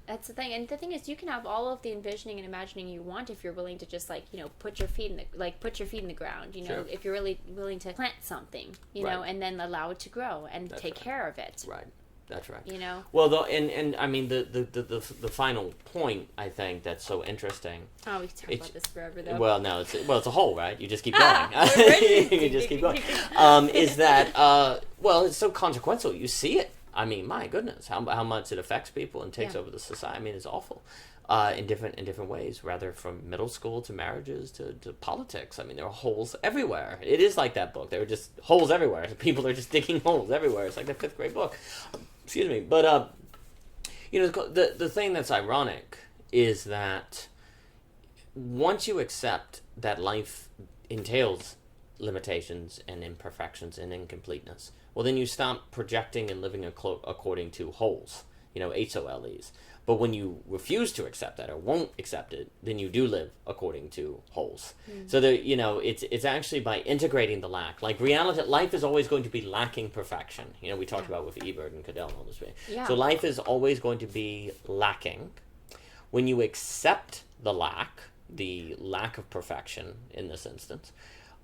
That's the thing, and the thing is, you can have all of the envisioning and imagining you want if you're willing to just put your feet in the ground. Sure. If you're really willing to plant something, know, and then allow it to grow and take care of it. Right. That's right. Well, and I mean the final point, I think, that's so interesting. Oh, we can talk about this forever, though. Well, no, it's a whole, right? You just keep going. You just keep going. Is that it's so consequential. You see it. I mean, my goodness, how much it affects people and takes over the society. I mean, it's awful in different ways, rather from middle school to marriages to politics. I mean, there are holes everywhere. It is like that book. There are just holes everywhere. People are just digging holes everywhere. It's like the 5th grade book. Excuse me. But, the thing that's ironic is that once you accept that life entails limitations and imperfections and incompleteness, well, then you stop projecting and living according to holes, HOLEs. But when you refuse to accept that or won't accept it, then you do live according to holes. So it's actually by integrating the lack. Like life is always going to be lacking perfection. We talked about with Ebert and Cadell and all this. Yeah. So life is always going to be lacking. When you accept the lack of perfection in this instance,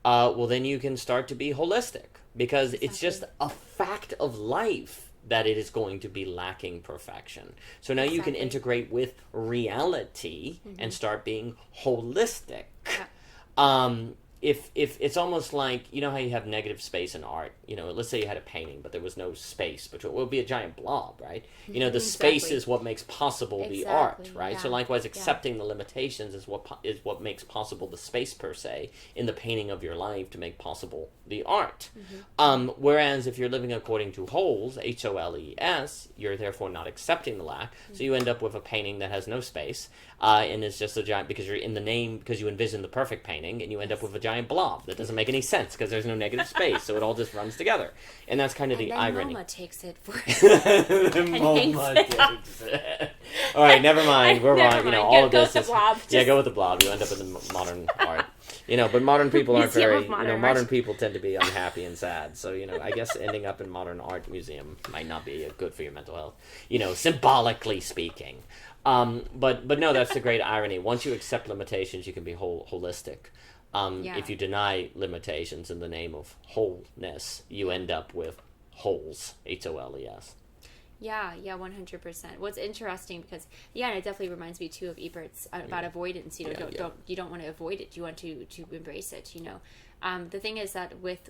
well, then you can start to be holistic, because it's just a fact of life that it is going to be lacking perfection. So now you can integrate with reality and start being holistic. Yeah. If it's almost like, how you have negative space in art, let's say you had a painting, but there was no space between, it would be a giant blob, right? The space is what makes possible the art, right? Yeah. So likewise, accepting the limitations is what makes possible the space per se in the painting of your life to make possible the art. Whereas if you're living according to holes, HOLES, you're therefore not accepting the lack, so you end up with a painting that has no space, and it's just a giant, because you're in the name, because you envision the perfect painting, and you end up with a giant blob that doesn't make any sense because there's no negative space, so it all just runs together, and that's kind of the irony. MoMA takes it for MoMA takes it. All right, never mind. We're wrong. All of this is go with the blob. You end up in the modern art. But modern people aren't very. Modern people tend to be unhappy and sad. So I guess ending up in modern art museum might not be good for your mental health. Symbolically speaking. But no, that's the great irony. Once you accept limitations, you can be holistic. If you deny limitations in the name of wholeness, you end up with holes. HOLES. Yeah, 100%. What's interesting, because and it definitely reminds me too of Ebert's about avoidance. You don't want to avoid it. You want to embrace it. The thing is that with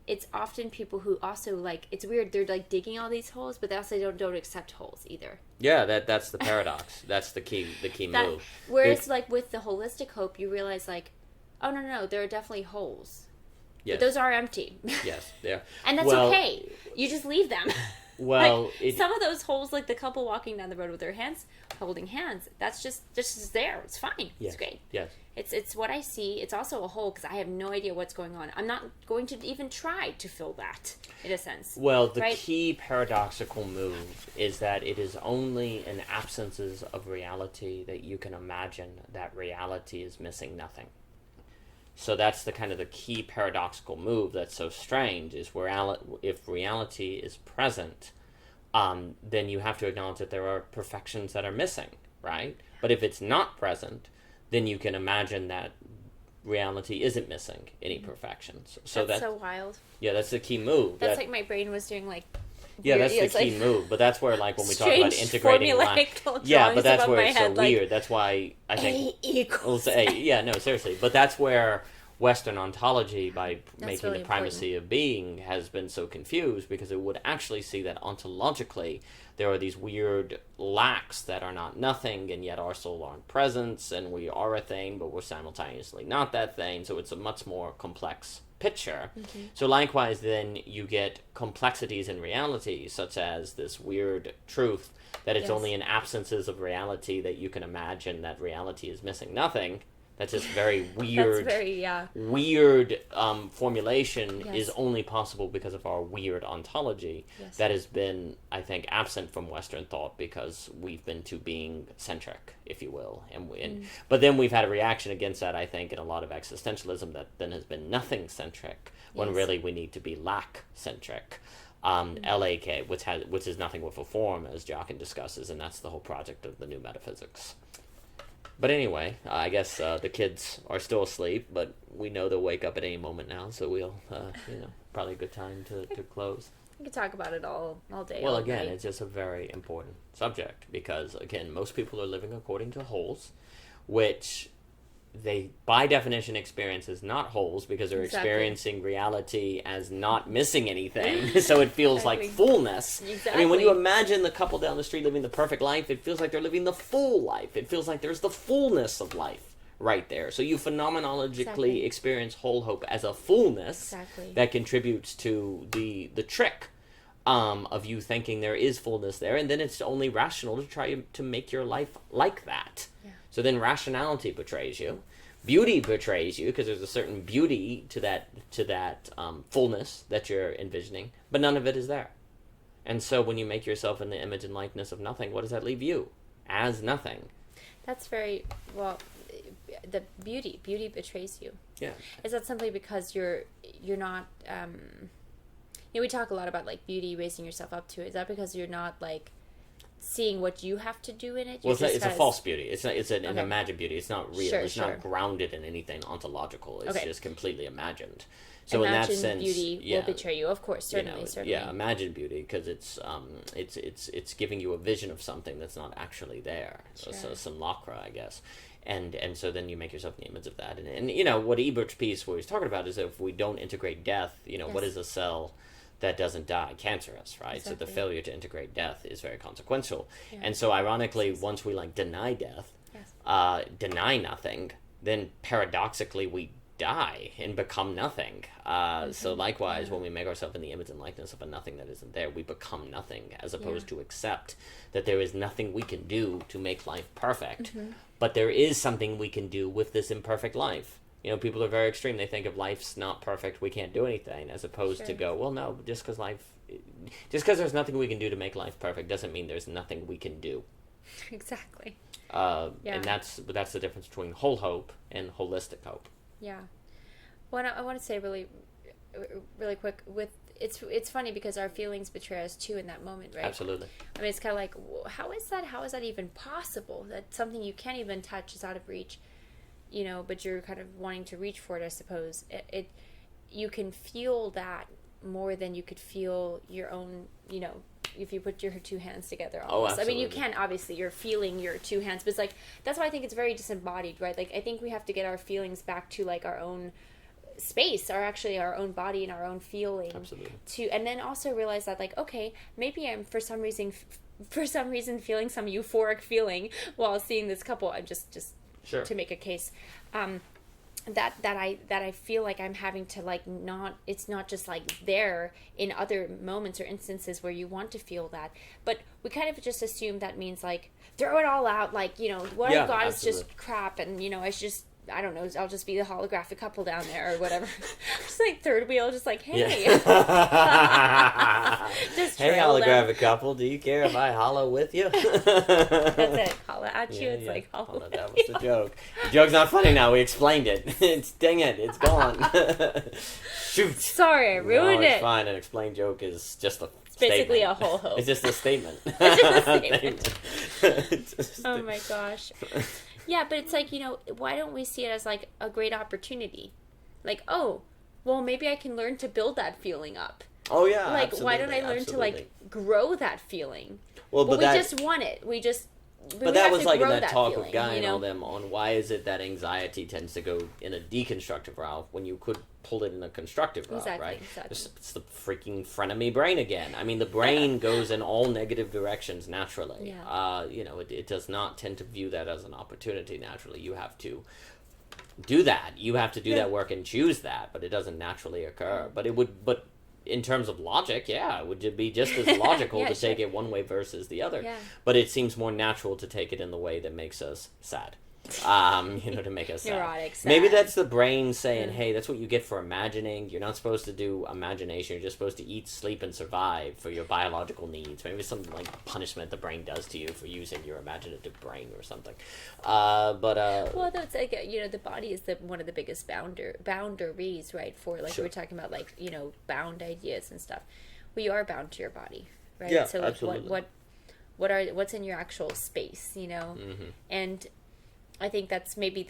it's often people who also it's weird. They're digging all these holes, but they also don't accept holes either. Yeah, that's the paradox. That's the key move. Whereas with the holistic hope, you realize oh no, there are definitely holes. Yes. But those are empty. Yes, they are. And that's okay. You just leave them. Well, some of those holes, like the couple walking down the road with their hands holding hands, that's just there. It's fine. Yes. It's great. Yes. It's what I see. It's also a hole because I have no idea what's going on. I'm not going to even try to fill that, in a sense. Well, the key paradoxical move is that it is only in absences of reality that you can imagine that reality is missing nothing. So that's the kind of the key paradoxical move that's so strange, is if reality is present, then you have to acknowledge that there are perfections that are missing, right? But if it's not present, then you can imagine that reality isn't missing any perfections. So that's so wild. Yeah, that's the key move. That's like my brain was doing like. Yeah, that's the key move. But that's where, like, when we talk about integrating yeah, but that's where it's so weird. That's why I think no, seriously. But that's where Western ontology, by making the primacy of being, has been so confused, because it would actually see that ontologically there are these weird lacks that are not nothing, and yet also aren't presence, and we are a thing, but we're simultaneously not that thing. So it's a much more complex picture. So likewise, then you get complexities in reality, such as this weird truth that it's only in absences of reality that you can imagine that reality is missing nothing. That's just very weird. That's very, weird formulation is only possible because of our weird ontology that has been, I think, absent from Western thought, because we've been too being centric, if you will, but then we've had a reaction against that, I think, in a lot of existentialism, that then has been nothing centric, when really we need to be lack centric. LAK, which is nothing with a form, as Jockin discusses, and that's the whole project of the new metaphysics. But anyway, I guess the kids are still asleep, but we know they'll wake up at any moment now, so we'll, probably a good time to close. We could talk about it all day. Well, again, it's just a very important subject, because, again, most people are living according to wholes, which they, by definition, experience as not wholes, because they're experiencing reality as not missing anything. So it feels like fullness. I mean, when you imagine the couple down the street living the perfect life, it feels like they're living the full life. It feels like there's the fullness of life right there. So you phenomenologically experience whole hope as a fullness that contributes to the trick of you thinking there is fullness there, and then it's only rational to try to make your life like that. So then rationality betrays you, beauty betrays you, because there's a certain beauty to that fullness that you're envisioning, but none of it is there. And so when you make yourself in the image and likeness of nothing, what does that leave you? As nothing. That's very, well, the beauty betrays you. Yeah. Is that simply because you're not, we talk a lot about, like, beauty, raising yourself up to it. Is that because you're not, like, seeing what you have to do in it? Well, it's a false beauty. It's an imagined beauty. It's not real. It's not grounded in anything ontological. It's just completely imagined. So in that sense, beauty will betray you, of course, certainly. Yeah, imagined beauty, because it's giving you a vision of something that's not actually there. So simulacra, I guess. And so then you make yourself in the image of that. And what Ebert's piece where he's talking about is, if we don't integrate death, what is a cell that doesn't die? Cancerous, right? So the failure to integrate death is very consequential. And so ironically, once we deny death, deny nothing, then paradoxically we die and become nothing. So likewise, when we make ourselves in the image and likeness of a nothing that isn't there, we become nothing, as opposed to accept that there is nothing we can do to make life perfect, but there is something we can do with this imperfect life. People are very extreme. They think if life's not perfect, we can't do anything, as opposed to go, well, no, just because there's nothing we can do to make life perfect doesn't mean there's nothing we can do. Exactly. And that's the difference between whole hope and holistic hope. Yeah. Well, I want to say really, really quick, it's funny because our feelings betray us too in that moment, right? Absolutely. I mean, it's kind of like, how is that even possible? That something you can't even touch is out of reach. But you're kind of wanting to reach for it, I suppose. You can feel that more than you could feel your own, if you put your two hands together almost. Absolutely. I mean, you can, obviously, you're feeling your two hands, but it's like, that's why I think it's very disembodied, right? Like, I think we have to get our feelings back to, like, our own space, our own body and our own feeling. Absolutely. And then also realize that, like, okay, maybe I'm for some reason feeling some euphoric feeling while seeing this couple. I'm just to make a case, that I feel like I'm having to, like, it's not just, like, there in other moments or instances where you want to feel that, but we kind of just assume that means, like, throw it all out, like, what I've got is just crap, and I don't know, I'll just be the holographic couple down there or whatever. Just like third wheel, just like, hey. Just Hey, trail them. holographic couple, do you care if I hollow with you? That's it. Holla at you. It's like holla. That was the joke. The joke's not funny now. We explained it. Dang it. It's gone. Shoot. Sorry, I ruined it's it. Fine. An explained joke is just a It's basically statement. a whole hope. It's just a statement. It's just a statement. Oh my gosh. Yeah, but it's like, why don't we see it as like a great opportunity? Like, oh, well, maybe I can learn to build that feeling up. Oh yeah. Like, absolutely, why don't I learn to like grow that feeling? Well, but we just want it. But that was like in that talk feeling, with Guy and all them on why is it that anxiety tends to go in a deconstructive route when you could pull it in a constructive route, right? Exactly. It's the freaking frenemy brain again. I mean, the brain goes in all negative directions naturally. Yeah. It does not tend to view that as an opportunity naturally. You have to do that. You have to do that work and choose that, but it doesn't naturally occur. But in terms of logic, it would be just as logical to take it one way versus the other. Yeah. But it seems more natural to take it in the way that makes us sad. To make us neurotic, sad. Maybe that's the brain saying, hey, that's what you get for imagining. You're not supposed to do imagination. You're just supposed to eat, sleep, and survive for your biological needs. Maybe it's some like punishment the brain does to you for using your imaginative brain or something. Well, that's like the body is one of the biggest boundaries, right? For like we were talking about, like bound ideas and stuff. Well, you are bound to your body, right? Yeah, so like, absolutely. what's in your actual space, and I think that's maybe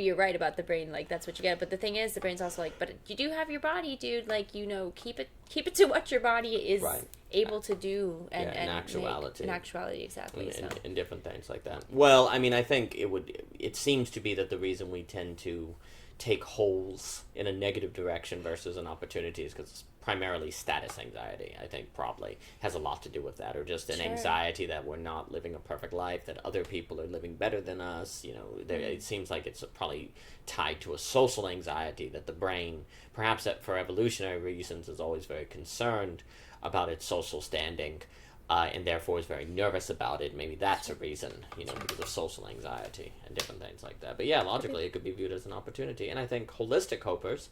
you're right about the brain, like that's what you get. But the thing is, the brain's also like, but you do have your body, dude. Like keep it to what your body is able to do, and in actuality, exactly. And different things like that. Well, I mean, I think it seems to be that the reason we tend to take holes in a negative direction versus an opportunity is because it's primarily status anxiety. I think probably has a lot to do with that, or just an anxiety that we're not living a perfect life, that other people are living better than us. It seems like it's probably tied to a social anxiety that the brain, perhaps for evolutionary reasons, is always very concerned about its social standing, and therefore is very nervous about it. Maybe that's a reason, because of social anxiety and different things like that. But yeah, logically it could be viewed as an opportunity. And I think holistic hopers,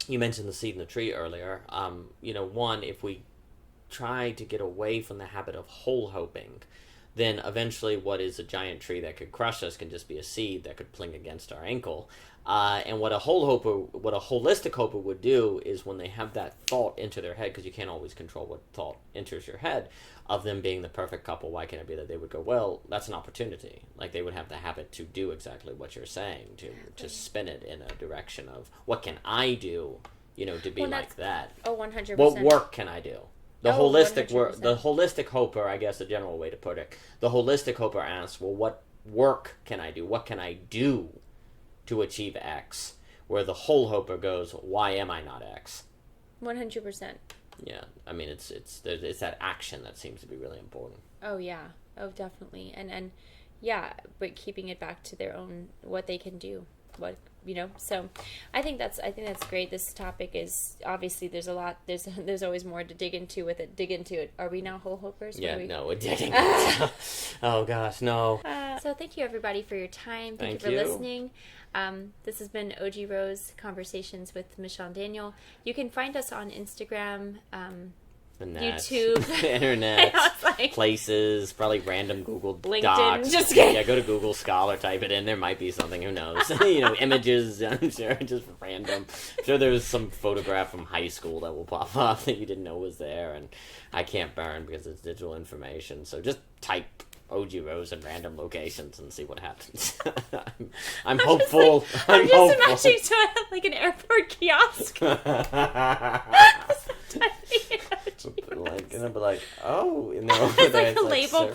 you mentioned the seed in the tree earlier. One, if we try to get away from the habit of whole hoping, then eventually what is a giant tree that could crush us can just be a seed that could pling against our ankle. And what a holistic hoper would do is when they have that thought into their head, because you can't always control what thought enters your head, of them being the perfect couple, why can't it be that they would go, well, that's an opportunity. Like they would have the habit to do exactly what you're saying, to spin it in a direction of, what can I do, to be like that? Oh, 100%. What work can I do? The holistic 100%. The holistic hoper, I guess a general way to put it, the holistic hoper asks, well, what work can I do? What can I do to achieve X? Where the whole hoper goes, why am I not X? 100%. Yeah, I mean it's that action that seems to be really important. Oh yeah, oh definitely, and yeah, but keeping it back to their own, what they can do, So I think that's great. This topic is obviously there's a lot. There's always more to dig into with it. Dig into it. Are we now whole hopers? No, we're digging. Oh gosh, no. So thank you everybody for your time. Thank you for listening. This has been OG Rose Conversations with Michelle and Daniel. You can find us on Instagram, the net, YouTube, the internet, places, probably random Google LinkedIn. Docs. Just kidding. Yeah, go to Google Scholar, type it in. There might be something. Who knows? Images. I'm sure, just random. I'm sure there's some photograph from high school that will pop up that you didn't know was there, and I can't burn because it's digital information. So just type OG Rose in random locations and see what happens. I'm hopeful. I'm just imagining like an airport kiosk. And I'll be like, oh, and they're over it's there. Like a label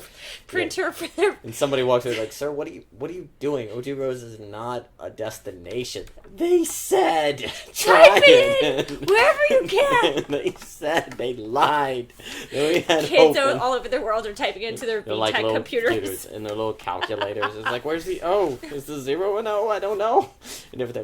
printer for their. And somebody walks in like, sir, what are you doing? OG Rose is not a destination. They said, try it wherever you can. They said, they lied. We had kids all over the world are typing into their like computers and their little calculators. It's like, where's the O? Is the 0 and O? I don't know.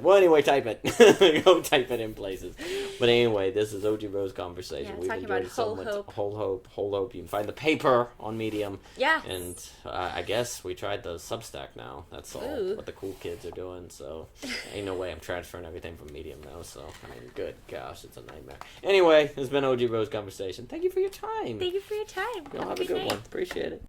Well, anyway, type it. Go type it in places. But anyway, this is OG Rose Conversation. Yeah, We've talking enjoyed about it so whole much. hope. Whole hope. You can find the paper on Medium. Yeah. And I guess we tried the Substack now. That's all Ooh. what the cool kids are doing. So ain't no way I'm transferring everything from Medium now. So I mean, good gosh, it's a nightmare. Anyway, it's been OG Rose Conversation. Thank you for your time. Thank you for your time. Y'all have a good one. Appreciate it.